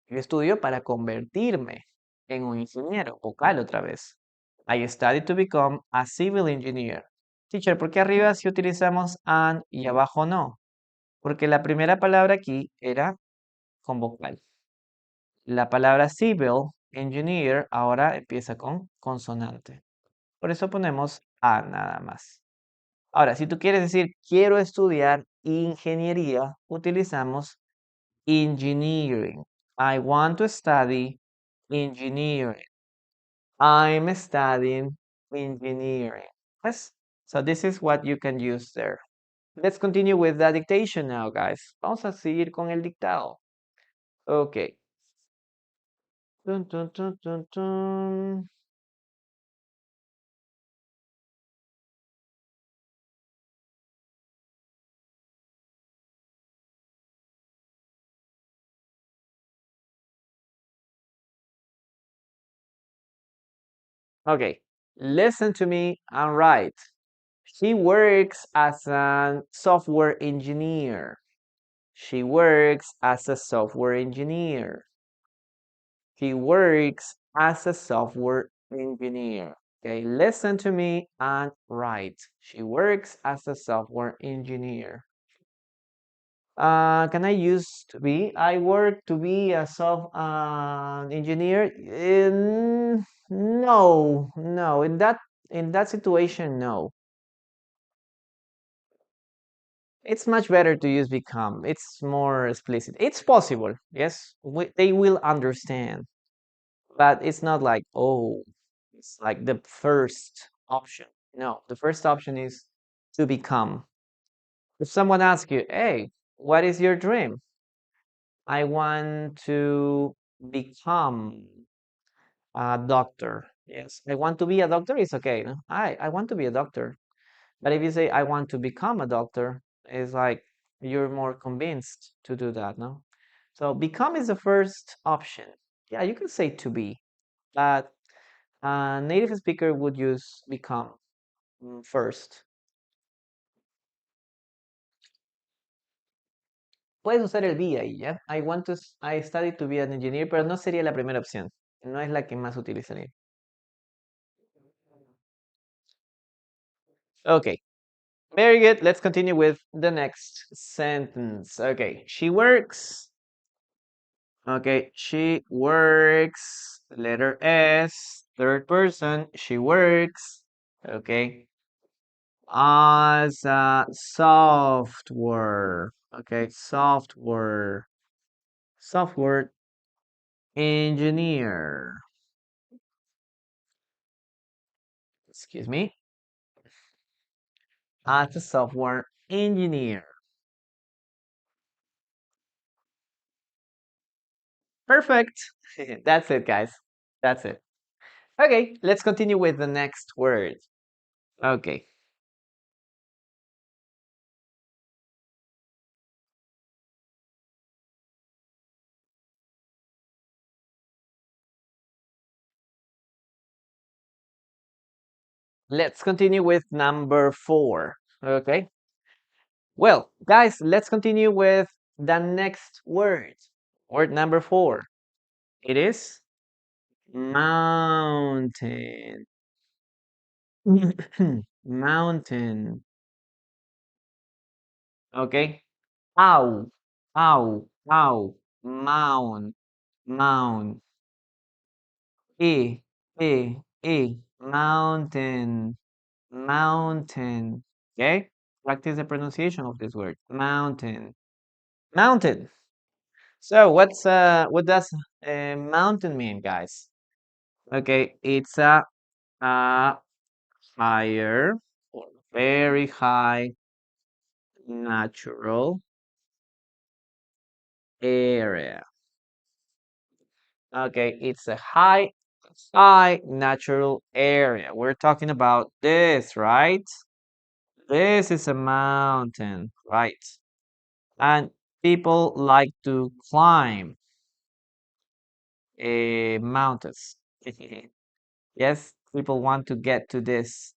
[SPEAKER 1] Yo estudio para convertirme en un ingeniero. Vocal otra vez. I study to become a civil engineer. Teacher, ¿por qué arriba sí utilizamos an y abajo no? Porque la primera palabra aquí era con vocal. La palabra civil engineer ahora empieza con consonante. Por eso ponemos a nada más. Ahora, si tú quieres decir quiero estudiar ingeniería, utilizamos engineering. I want to study engineering. I'm studying engineering. Yes. So this is what you can use there. Let's continue with the dictation now, guys. Vamos a seguir con el dictado. Okay. Dun, dun, dun, dun, dun. Okay. Listen to me and write. She works as a software engineer. She works as a software engineer. He works as a software engineer. Okay, listen to me and write. She works as a software engineer. Can I use to be? I work to be a software engineer. No, no. In that situation, no. It's much better to use become. It's more explicit. It's possible. Yes, they will understand. But it's not like, oh, it's like the first option. No, the first option is to become. If someone asks you, hey, what is your dream? I want to become a doctor. Yes, I want to be a doctor. It's okay. No? I want to be a doctor. But if you say, I want to become a doctor, it's like you're more convinced to do that, no? So become is the first option. Yeah, you can say to be, but a native speaker would use become first. puedes usar el be ahí, ¿ya? I study to be an engineer, pero no sería la primera opción. No es la que más utilizaría. Okay. Very good. Let's continue with the next sentence. Okay. She works. Okay. She works. Letter S. Third person. She works. Okay. As a software. Okay. Software engineer. Excuse me. As a software engineer. Perfect. That's it, guys. That's it. Okay, let's continue with the next word. Okay. Let's continue with number 4. Okay. Well, guys, let's continue with the next word. Word number 4. It is mountain. Mountain. Okay. Ow, ow, ow. Mound, mound. E, E, E. Mountain, mountain. Okay. Practice the pronunciation of this word. Mountain. Mountain. So what does mountain mean, guys? Okay, it's a higher or very high natural area. Okay, it's a high natural area. We're talking about this, right? This is a mountain, right? And people like to climb mountains. Yes, people want to get to this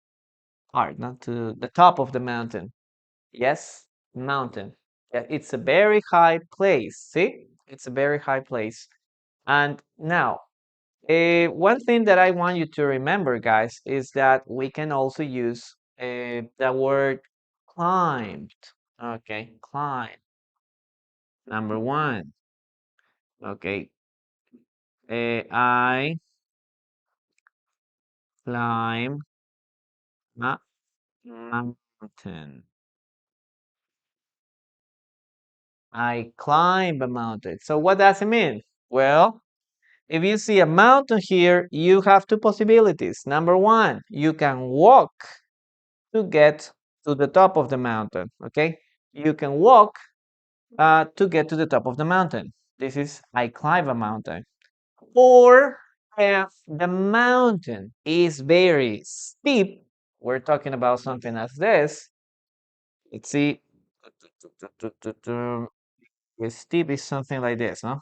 [SPEAKER 1] part, not to the top of the mountain. Yes, mountain. Yeah, it's a very high place. See, it's a very high place. And now, one thing that I want you to remember, guys, is that we can also use the word climbed. Okay, climb. Number one. Okay, I climb a mountain. I climb a mountain. So what does it mean? Well, if you see a mountain here, you have two possibilities. Number one, you can walk to get to the top of the mountain. Okay, you can walk to get to the top of the mountain. This is I climb a mountain. Or if the mountain is very steep, we're talking about something as this. Let's see. Steep is something like this, no?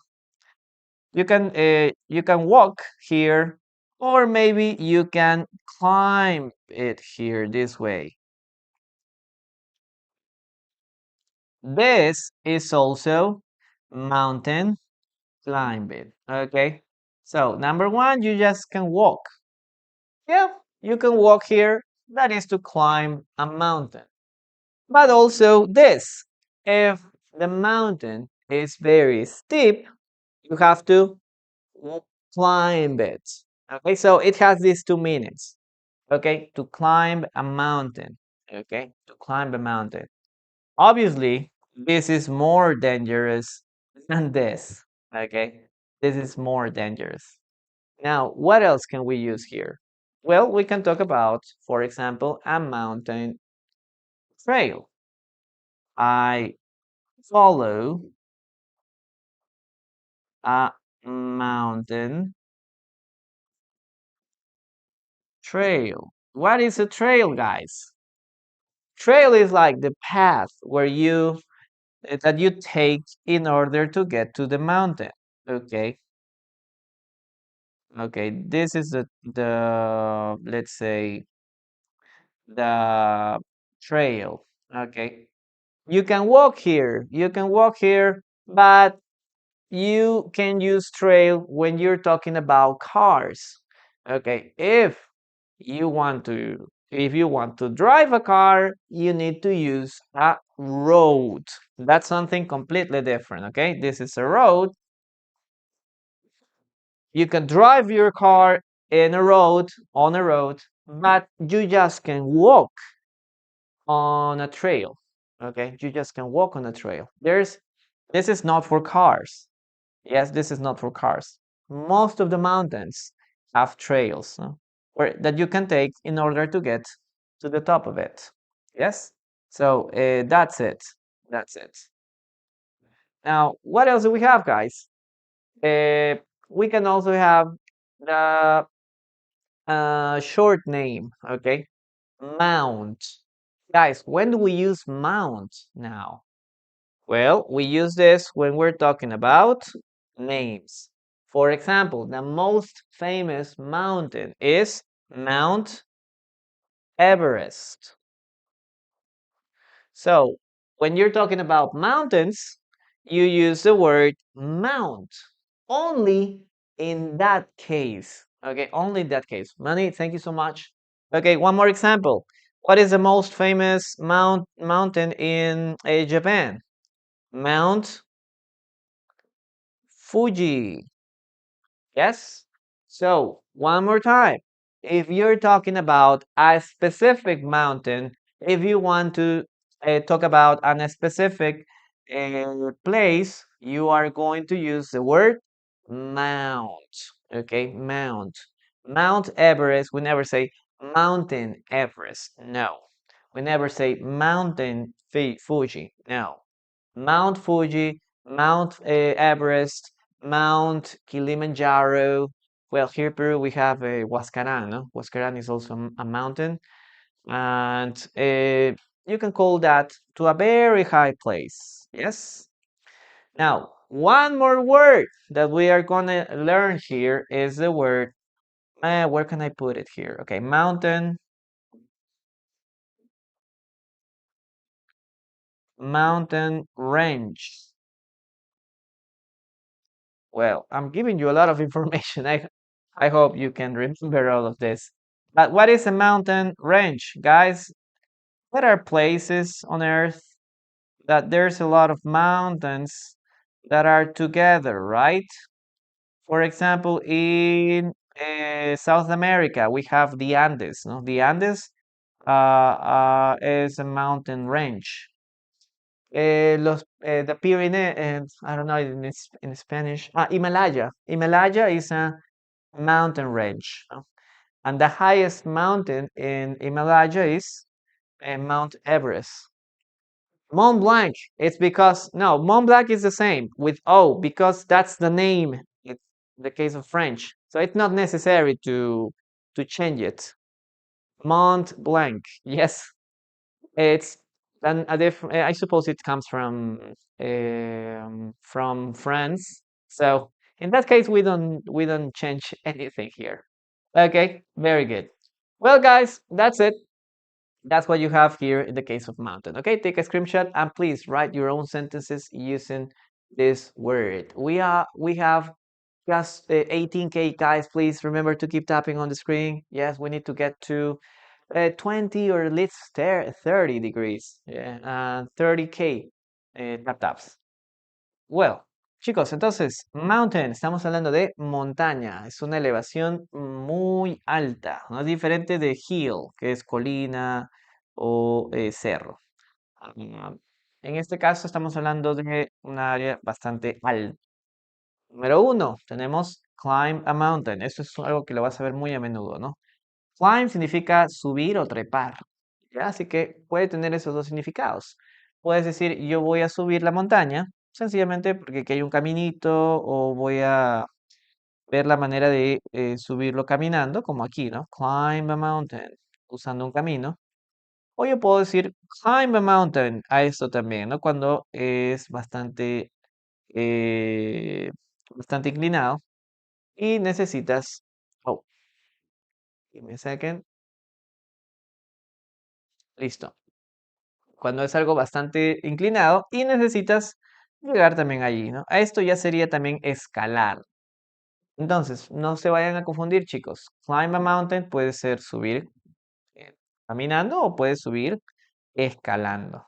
[SPEAKER 1] You can walk here, or maybe you can climb it here this way. This is also mountain climbing. Okay, so number one, you just can walk. Yeah, you can walk here. That is to climb a mountain. But also this, if the mountain is very steep, you have to climb it. Okay, so it has these two meanings. Okay, to climb a mountain. Okay, to climb a mountain. Obviously, this is more dangerous than this. Okay, this is more dangerous. Now, what else can we use here? Well, we can talk about, for example, a mountain trail. I follow a mountain trail. What is a trail, guys? Trail is like the path where you that you take in order to get to the mountain. Okay. Okay, this is the let's say the trail. Okay. You can walk here. You can walk here, but you can use trail when you're talking about cars. Okay, if you want to drive a car, you need to use a road. That's something completely different. Okay, this is a road. You can drive your car in a road, on a road, but you just can walk on a trail. Okay, you just can walk on a trail. This is not for cars. Yes, this is not for cars. Most of the mountains have trails, where that you can take in order to get to the top of it. Yes, so that's it. That's it. Now, what else do we have, guys? Uh, we can also have the short name. Okay, mount. Guys, when do we use mount now? Well, we use this when we're talking about names. For example, the most famous mountain is Mount Everest. So, when you're talking about mountains, you use the word mount only in that case. Okay, only in that case. Manny, thank you so much. Okay, one more example. What is the most famous mountain in Japan? Mount Fuji. Yes? So, one more time. If you're talking about a specific mountain, if you want to talk about a specific place, you are going to use the word mount. Okay, mount. Mount Everest, we never say Mountain Everest. No. We never say Mountain Fuji. No. Mount Fuji, Mount Everest, Mount Kilimanjaro. Well, here in Peru we have a Huascarán, no? Huascarán is also a mountain, and you can call that to a very high place. Yes. Now, one more word that we are gonna learn here is the word. Where can I put it here? Okay, mountain, mountain range. Well, I'm giving you a lot of information. I hope you can remember all of this. But what is a mountain range, guys? There are places on Earth that there's a lot of mountains that are together, right? For example, in South America, we have the Andes. No, the Andes is a mountain range. The Pyrenees, I don't know in Spanish. Himalaya. Himalaya is a mountain range. No? And the highest mountain in Himalaya is Mount Everest. Mont Blanc, it's because, no, Mont Blanc is the same with O because that's the name. It's the case of French. So it's not necessary to change it. Mont Blanc, yes, it's a different. I suppose it comes from France. So in that case, we don't change anything here. Okay, very good. Well, guys, that's it. That's what you have here in the case of mountain. Okay, take a screenshot and please write your own sentences using this word. We have just 18K, guys. Please remember to keep tapping on the screen. Yes, we need to get to 20 or at least 30 degrees. Yeah, 30K taps. Well, chicos, entonces, mountain, estamos hablando de montaña, es una elevación muy alta, no es diferente de hill, que es colina o cerro. Ah, en este caso estamos hablando de un área bastante alta. Número uno, tenemos climb a mountain. Esto es algo que lo vas a ver muy a menudo, ¿no? Climb significa subir o trepar, ¿ya? Así que puede tener esos dos significados. Puedes decir, yo voy a subir la montaña, sencillamente porque aquí hay un caminito, o voy a ver la manera de subirlo caminando, como aquí, ¿no? Climb a mountain, usando un camino. O yo puedo decir, climb a mountain, a esto también, ¿no? Cuando es eh, bastante inclinado y necesitas, oh, give me a second, listo. cuando es algo bastante inclinado y necesitas llegar también allí, ¿no? A esto ya sería también escalar. Entonces, no se vayan a confundir, chicos. Climb a mountain puede ser subir eh, caminando o puede subir escalando.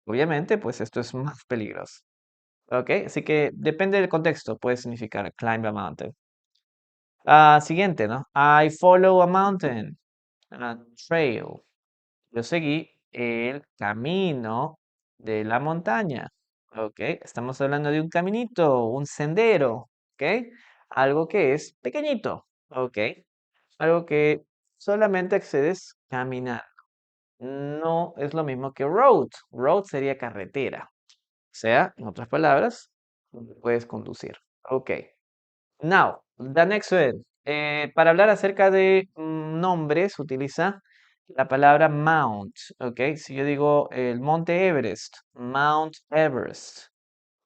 [SPEAKER 1] Obviamente, pues esto es más peligroso. ¿Ok? Así que depende del contexto, puede significar climb a mountain. Siguiente, ¿no? I follow a mountain, a trail. Yo seguí el camino de la montaña. ¿Ok? Estamos hablando de un caminito, un sendero. ¿Ok? Algo que es pequeñito. ¿Ok? Algo que solamente accedes caminando. No es lo mismo que road. Road sería carretera. O sea, en otras palabras, donde puedes conducir. Ok. Now, the next one. Para hablar acerca de nombres, utiliza la palabra mount. Ok. Si yo digo el Monte Everest, Mount Everest,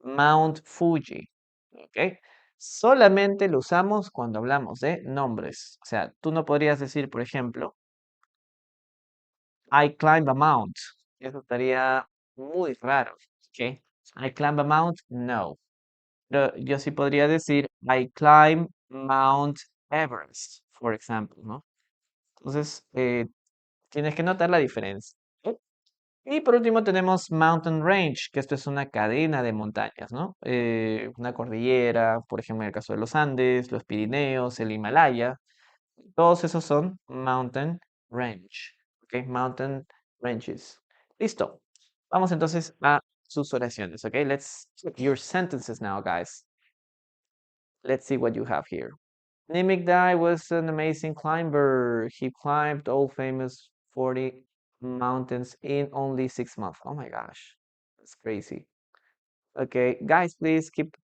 [SPEAKER 1] Mount Fuji. Ok. Solamente lo usamos cuando hablamos de nombres. O sea, tú no podrías decir, por ejemplo, I climb a mount. Eso estaría muy raro. ¿Ok? I climb a mount, no. Pero yo sí podría decir I climb Mount Everest, por ejemplo, ¿no? Entonces, tienes que notar la diferencia. ¿Ok? Y por último tenemos Mountain Range, que esto es una cadena de montañas, ¿no? Una cordillera, por ejemplo, en el caso de los Andes, los Pirineos, el Himalaya. Todos esos son Mountain Range. ¿Ok? Mountain Ranges. Listo. Vamos entonces a sus oraciones. ¿Ok? Let's check your sentences now, guys. Let's see what you have here. Nimic Dai was an amazing climber. He climbed all famous 40 mountains in only 6 months. Oh my gosh. That's crazy. Okay, guys, please keep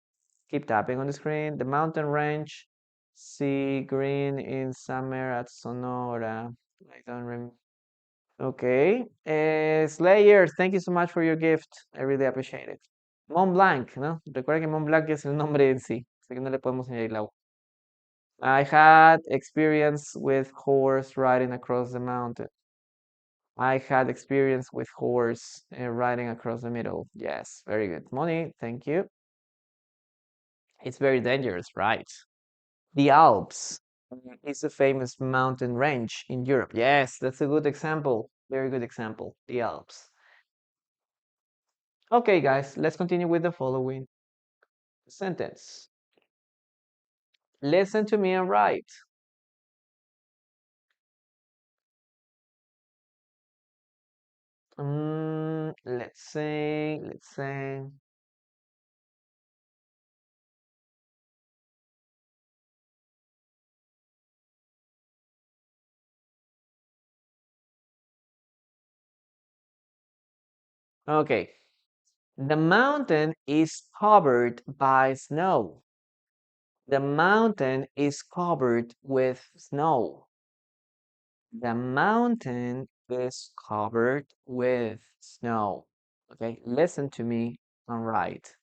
[SPEAKER 1] tapping on the screen. The mountain range, sea green in summer at Sonora. I don't remember. Okay. Slayer, thank you so much for your gift. I really appreciate it. Mont Blanc, ¿no? Recuerda que Mont Blanc es el nombre en sí, así que no le podemos añadir la U. I had experience with horse riding across the mountain. I had experience with horse riding across the middle. Yes, very good. Moni, thank you. It's very dangerous, right? The Alps is a famous mountain range in Europe. Yes, that's a good example. Very good example. The Alps. Okay, guys, let's continue with the following sentence. Listen to me and write. Let's say. Okay. The mountain is covered by snow. The mountain is covered with snow. The mountain is covered with snow. Okay, listen to me and write.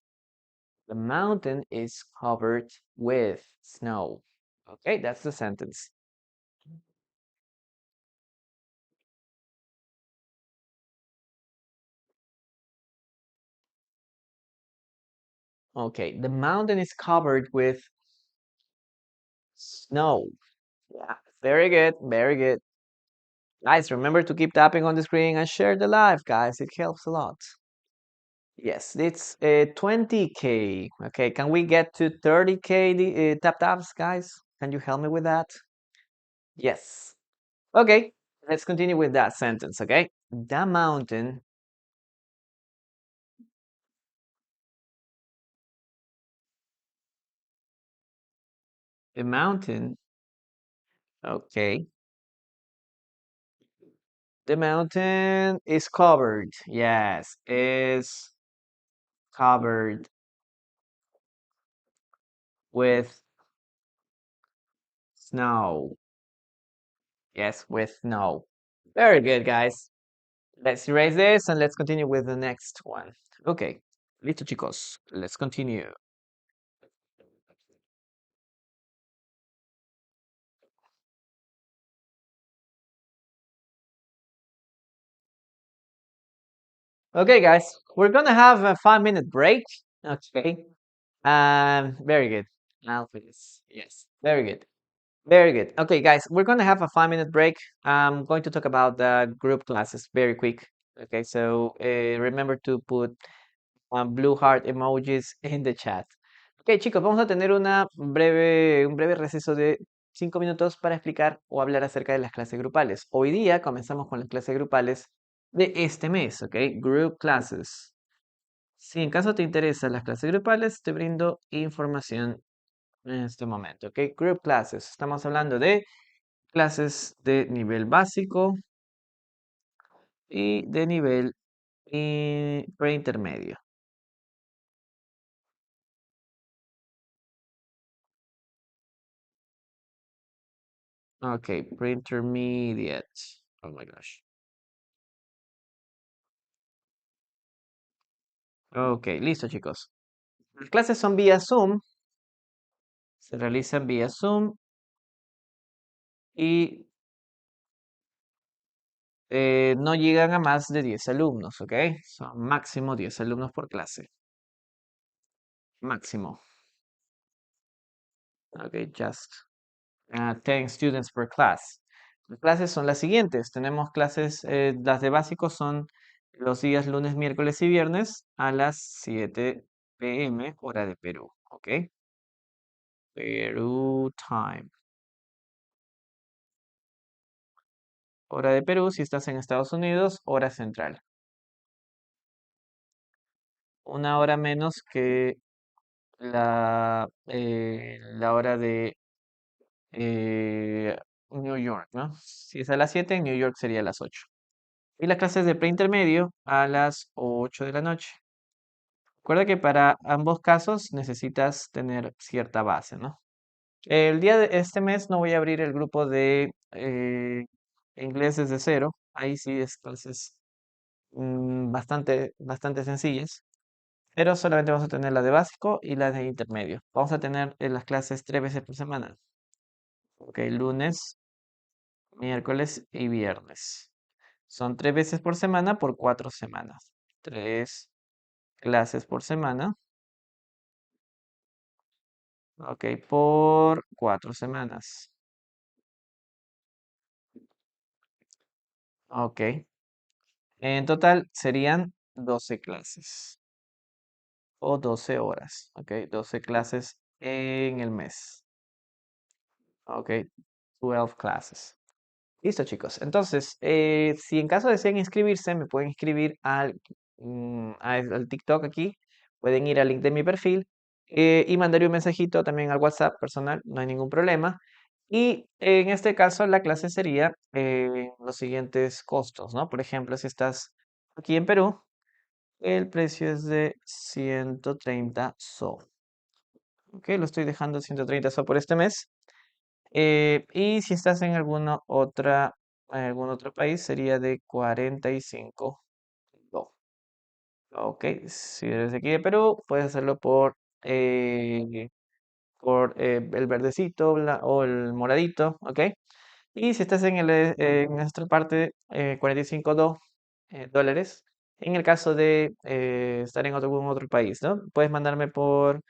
[SPEAKER 1] The mountain is covered with snow. Okay, that's the sentence. Okay, the mountain is covered with snow. Yeah, very good, very good. Guys, remember to keep tapping on the screen and share the live, guys. It helps a lot. Yes, it's 20K. Okay, can we get to 30K tap taps, guys? Can you help me with that? Yes. Okay, let's continue with that sentence, okay? The mountain. The mountain. Okay. The mountain is covered. Yes, is covered with snow. Yes, with snow. Very good, guys. Let's erase this and let's continue with the next one. Okay, listo, chicos. Let's continue. Okay, guys, we're gonna have a 5 minute break. Okay. Very good. Alphabets. Yes. Very good. Very good. Okay, guys, we're going to have a 5 minute break. I'm going to talk about the group classes very quick. Okay, so remember to put blue heart emojis in the chat. Ok, chicos, vamos a tener un breve receso de 5 minutos para explicar o hablar acerca de las clases grupales. Hoy día comenzamos con las clases grupales de este mes, ¿ok? Group classes. Si en caso te interesan las clases grupales, te brindo información en este momento, ¿ok? Group classes. Estamos hablando de clases de nivel básico y de nivel preintermedio. Ok, pre-intermediate. Oh my gosh. Ok, listo, chicos. Las clases son vía Zoom, se realizan vía Zoom y no llegan a más de 10 alumnos, ¿ok? Son máximo 10 alumnos por clase. Máximo. Ok, just 10 students per class. Las clases son las siguientes. Tenemos clases, las de básico son los días lunes, miércoles y viernes a las 7 p.m. hora de Perú, ¿ok? Perú time. Hora de Perú, si estás en Estados Unidos, hora central. Una hora menos que la hora de eh, New York, ¿no? Si es a las 7, en New York sería a las 8. Y las clases de preintermedio a las 8 de la noche. Recuerda que para ambos casos necesitas tener cierta base, ¿no? El día de este mes no voy a abrir el grupo de inglés desde cero. Ahí sí es clases bastante sencillas. Pero solamente vamos a tener la de básico y la de intermedio. Vamos a tener las clases 3 veces por semana. Ok, lunes, miércoles y viernes. Son 3 veces por semana por 4 semanas. 3 clases por semana. Ok, por 4 semanas. Ok. En total serían 12 clases o 12 horas. Ok, 12 clases en el mes. Ok, 12 classes. Listo, chicos. Entonces, si en caso desean inscribirse, me pueden inscribir al TikTok aquí. Pueden ir al link de mi perfil y mandaré un mensajito también al WhatsApp personal, no hay ningún problema. Y en este caso, la clase sería los siguientes costos, ¿no? Por ejemplo, si estás aquí en Perú, el precio es de 130 SO. Ok, lo estoy dejando 130 SO por este mes. Y si estás en algún otro país, sería de 45 do. Ok, si eres de aquí de Perú, puedes hacerlo por el verdecito o el moradito, ok. Y si estás en nuestra parte, 45 dólares. En el caso de estar en algún otro país, ¿no? Puedes mandarme por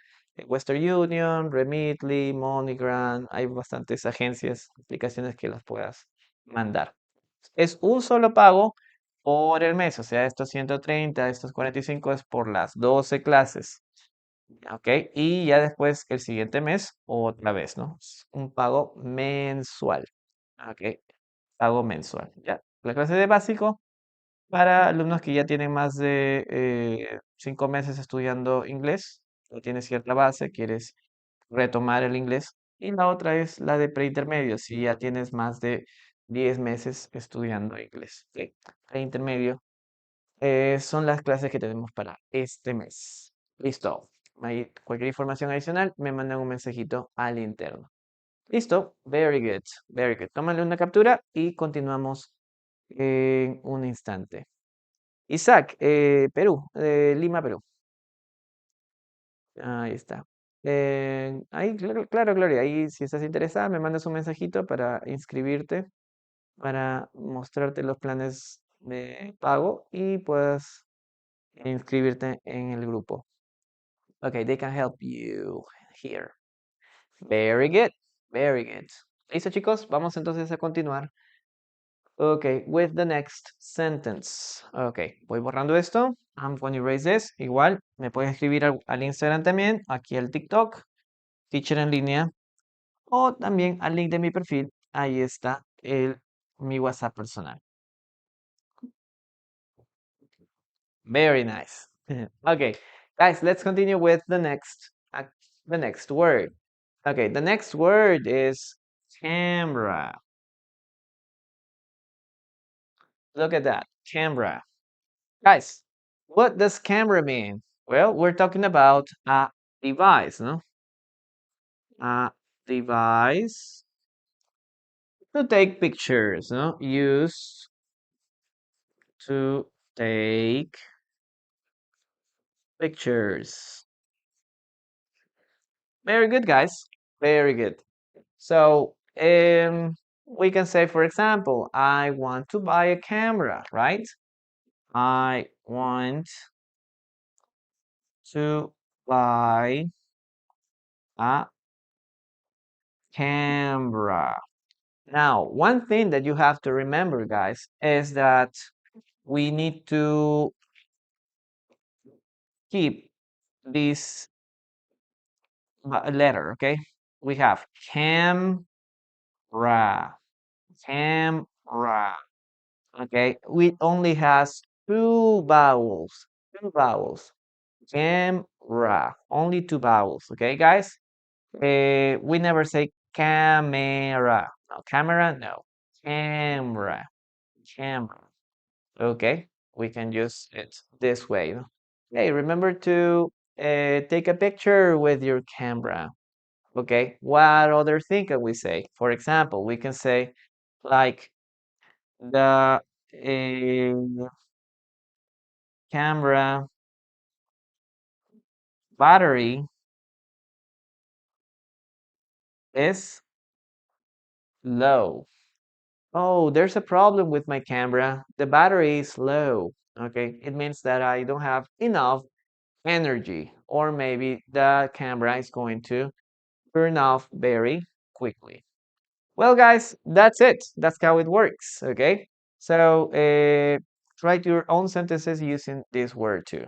[SPEAKER 1] Western Union, Remitly, MoneyGram. Hay bastantes agencias, aplicaciones que las puedas mandar. Es un solo pago por el mes, o sea, estos 130, estos 45 es por las 12 clases. ¿Ok? Y ya después el siguiente mes, otra vez, ¿no? Es un pago mensual. ¿Ok? Pago mensual. Ya. La clase de básico para alumnos que ya tienen más de 5 meses estudiando inglés, o tienes cierta base, quieres retomar el inglés. Y la otra es la de preintermedio, si ya tienes más de 10 meses estudiando inglés. ¿Ok? Preintermedio son las clases que tenemos para este mes. Listo. Ahí, cualquier información adicional, me mandan un mensajito al interno. Listo. Very good. Very good. Tómale una captura y continuamos en un instante. Isaac, Perú, Lima, Perú. Ahí está. Ahí, claro, claro, Gloria, ahí si estás interesada, me mandas un mensajito para inscribirte, para mostrarte los planes de pago y puedas inscribirte en el grupo. Okay, they can help you here. Very good, very good. ¿Listo, chicos? Vamos entonces a continuar. Okay, with the next sentence. Okay, voy borrando esto. I'm going to erase this. Igual, me puedes escribir al Instagram también, aquí al TikTok, Teacher en línea, o también al link de mi perfil. Ahí está mi WhatsApp personal. Very nice. Okay, guys, let's continue with the next word. Okay, the next word is camera. Look at that, camera. Guys, what does camera mean? Well, we're talking about a device, no? A device to take pictures, no? Used to take pictures. Very good, guys. Very good. So, we can say, for example, I want to buy a camera, right? I want to buy a camera. Now, one thing that you have to remember, guys, is that we need to keep this letter, okay? We have camera, camera, okay? We only has two vowels, camera, only two vowels, okay, guys? We never say camera, no, camera, no, camera, camera, okay? We can use it this way, no? Hey, remember to take a picture with your camera. Okay, what other thing can we say? For example, we can say like the camera battery is low. Oh, there's a problem with my camera. The battery is low. Okay, it means that I don't have enough energy, or maybe the camera is going to turn off very quickly. Well, guys, that's it. That's how it works, okay? So, write your own sentences using this word too.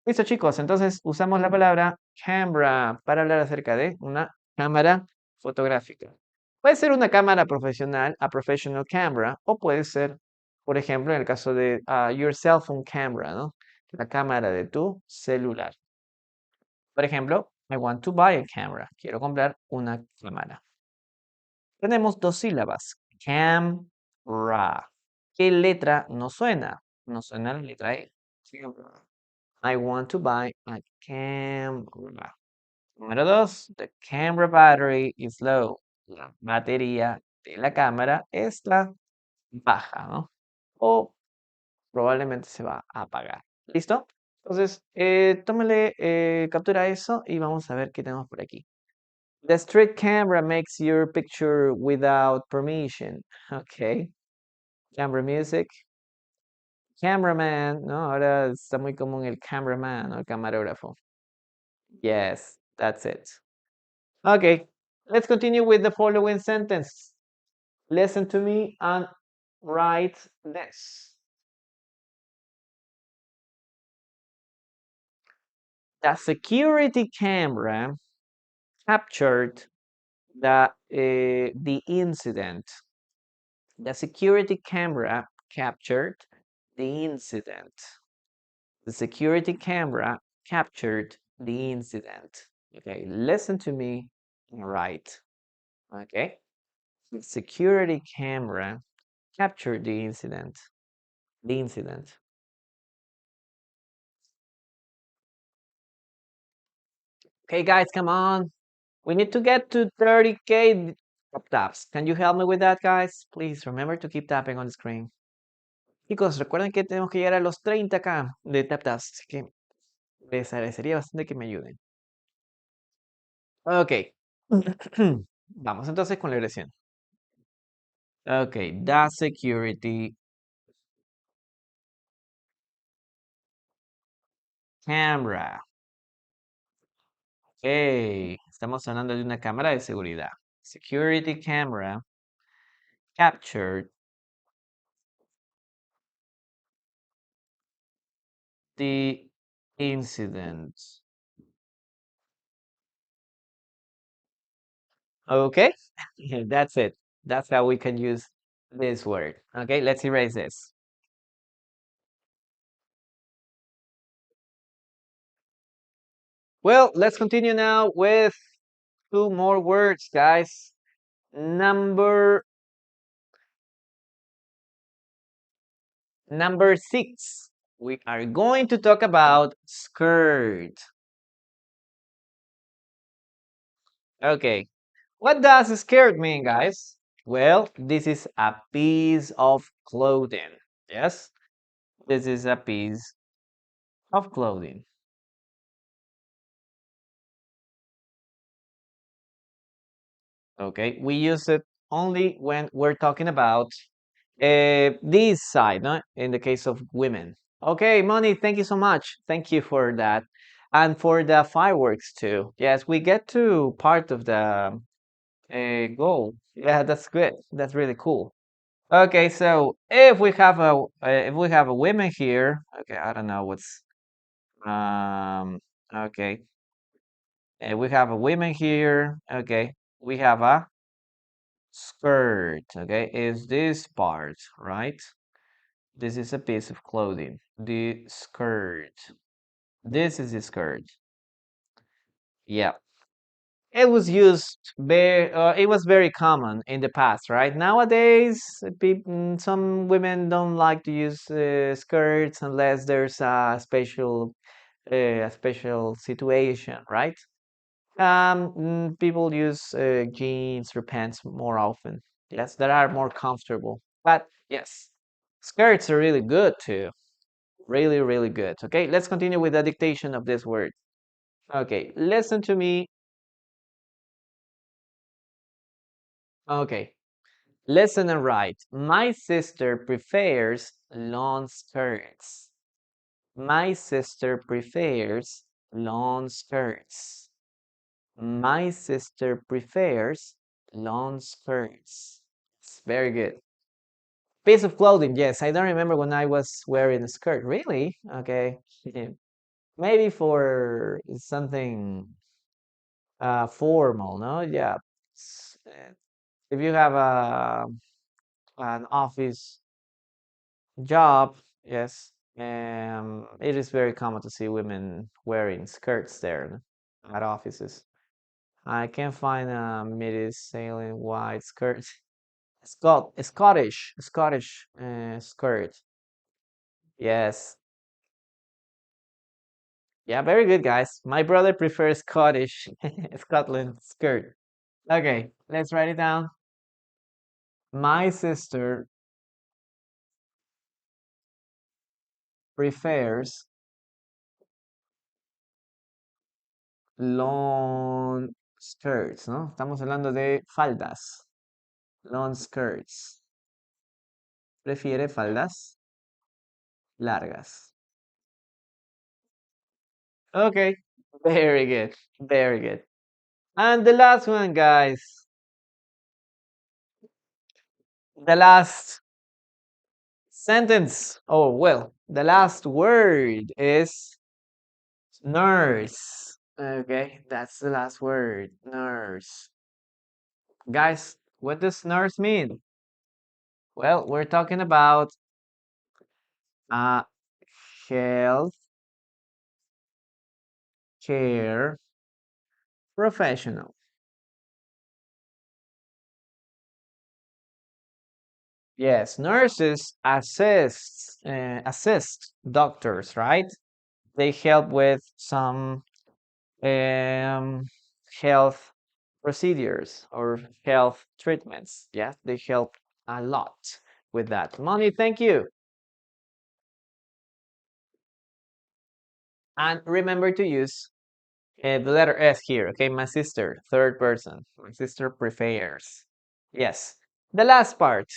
[SPEAKER 1] Listo, chicos. Entonces, usamos la palabra camera para hablar acerca de una cámara fotográfica. Puede ser una cámara profesional, a professional camera, o puede ser, por ejemplo, en el caso de your cell phone camera, ¿no? La cámara de tu celular. Por ejemplo, I want to buy a camera. Quiero comprar una cámara. Tenemos dos sílabas. Camera. ¿Qué letra no suena? No suena la letra E. Camera. I want to buy a camera. Número dos, the camera battery is low. La batería de la cámara está baja, ¿no? O probablemente se va a apagar. ¿Listo? Entonces, tómale captura a eso y vamos a ver qué tenemos por aquí. The street camera makes your picture without permission. Okay. Camera music. Cameraman, ¿no? Ahora está muy común el cameraman, ¿no? El camarógrafo. Yes, that's it. Okay, let's continue with the following sentence. Listen to me and write this. The security camera captured the incident. The security camera captured the incident. The security camera captured the incident. Okay, listen to me and write. Okay, the security camera captured the incident. The incident. Okay, guys, come on. We need to get to 30K taps. Can you help me with that, guys? Please remember to keep tapping on the screen. Chicos, recuerden que tenemos que llegar a los 30K de tap taps, así que les agradecería bastante que me ayuden. Ok. Vamos entonces con la oración. Ok, the security camera. Ok, estamos hablando de una cámara de seguridad. Security camera captured the incident. Okay, that's it. That's how we can use this word. Okay, let's erase this. Well, let's continue now with two more words, guys. Number 6. We are going to talk about skirt. Okay, what does skirt mean, guys? Well, this is a piece of clothing. Yes, this is a piece of clothing. Okay, we use it only when we're talking about this side, no? In the case of women. Okay, Moni, thank you so much. Thank you for that. And for the fireworks too. Yes, we get to part of the goal. Yeah, that's good. That's really cool. Okay, so if we have a women here, okay, I don't know what's okay. We have a women here. Okay, we have a skirt. Okay, is this part, right? This is a piece of clothing. The skirt. This is the skirt. Yeah. It was it was very common in the past, right? Nowadays, some women don't like to use skirts unless there's a special situation, right? People use jeans or pants more often. Yes, that are more comfortable. But yes, skirts are really good too. Really, really good. Okay, let's continue with the dictation of this word. Okay, listen to me. Okay, listen and write. My sister prefers long skirts. My sister prefers long skirts. My sister prefers long skirts. It's very good. Piece of clothing, yes. I don't remember when I was wearing a skirt. Really? Okay. Maybe for something formal, no? Yeah. If you have an office job, yes, it is very common to see women wearing skirts there at offices. I can't find a midi sailing white skirt. Scottish skirt. Yes. Yeah, very good, guys. My brother prefers Scottish Scotland skirt. Okay, let's write it down. My sister prefers long skirts, ¿no? Estamos hablando de faldas. Long skirts. Prefiere faldas largas. Okay, very good. Very good. And the last one, guys. The last sentence. Oh, well, the last word is nurse. Okay, that's the last word. Nurse. Guys, what does nurse mean? Well, we're talking about a health care professional. Yes, nurses assist doctors, right? They help with some um, health procedures or health treatments. Yeah, they help a lot with that. Money, thank you. And remember to use the letter S here, okay? My sister, third person. My sister prefers. Yes. The last part,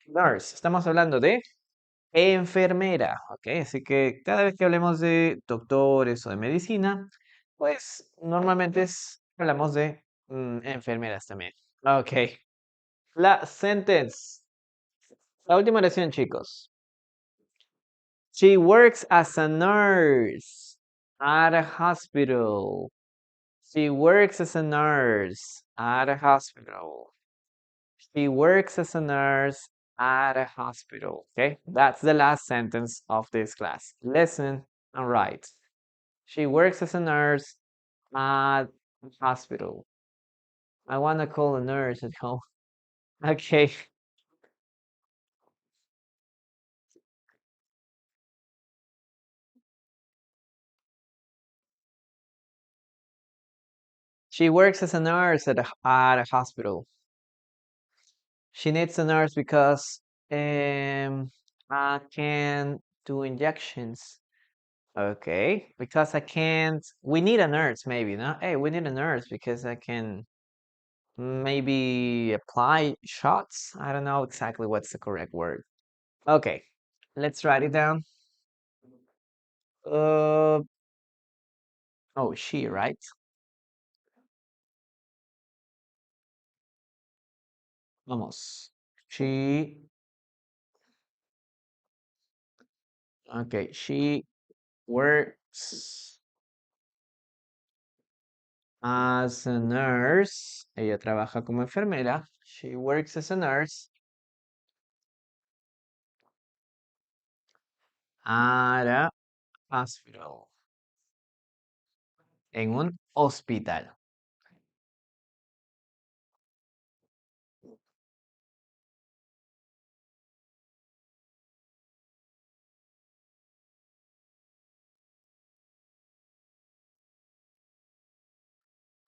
[SPEAKER 1] nurse. Estamos hablando de enfermera, ¿ok? Así que cada vez que hablemos de doctores o de medicina, pues normalmente hablamos de enfermeras también. Ok. La sentence. La última oración, chicos. She works as a nurse at a hospital. She works as a nurse at a hospital. She works as a nurse at a hospital. Okay, that's the last sentence of this class. Listen and write. She works as a nurse at a hospital. I want to call a nurse at home. Okay. She works as a nurse at a hospital. She needs a nurse because I can do injections. Okay, because I can't. We need a nurse, maybe, no? Hey, we need a nurse because I can maybe apply shots. I don't know exactly what's the correct word. Okay, let's write it down. Uh, oh, she, right? Vamos. She, okay, she works as a nurse. Ella trabaja como enfermera. She works as a nurse at a hospital. En un hospital.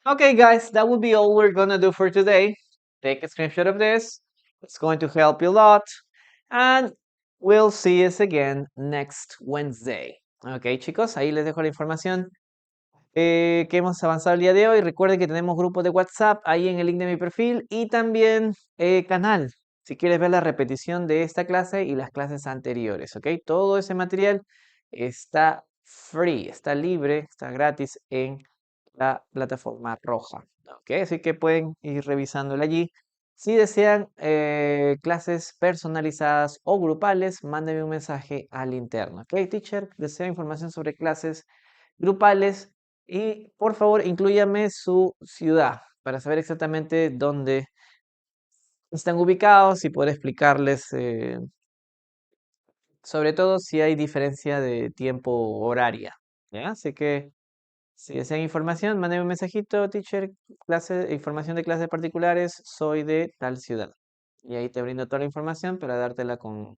[SPEAKER 1] Okay, guys, that will be all we're gonna do for today. Take a screenshot of this. It's going to help you a lot. And we'll see us again next Wednesday. Ok, chicos, ahí les dejo la información que hemos avanzado el día de hoy. Recuerden que tenemos grupos de WhatsApp ahí en el link de mi perfil y también canal. Si quieres ver la repetición de esta clase y las clases anteriores, ¿ok? Todo ese material está free, está libre, está gratis en la plataforma roja, ¿ok? Así que pueden ir revisándola allí. Si desean clases personalizadas o grupales, mándenme un mensaje al interno, ¿ok? Teacher, desea información sobre clases grupales y por favor inclúyame su ciudad para saber exactamente dónde están ubicados y poder explicarles sobre todo si hay diferencia de tiempo horaria, ¿ya? Así que si desean información, mándenme un mensajito, teacher, información de clases particulares, soy de tal ciudad. Y ahí te brindo toda la información para dártela con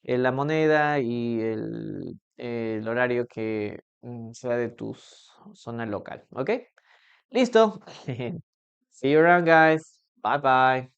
[SPEAKER 1] la moneda y el horario que sea de tu zona local. ¿Ok? Listo. See you around, guys. Bye bye.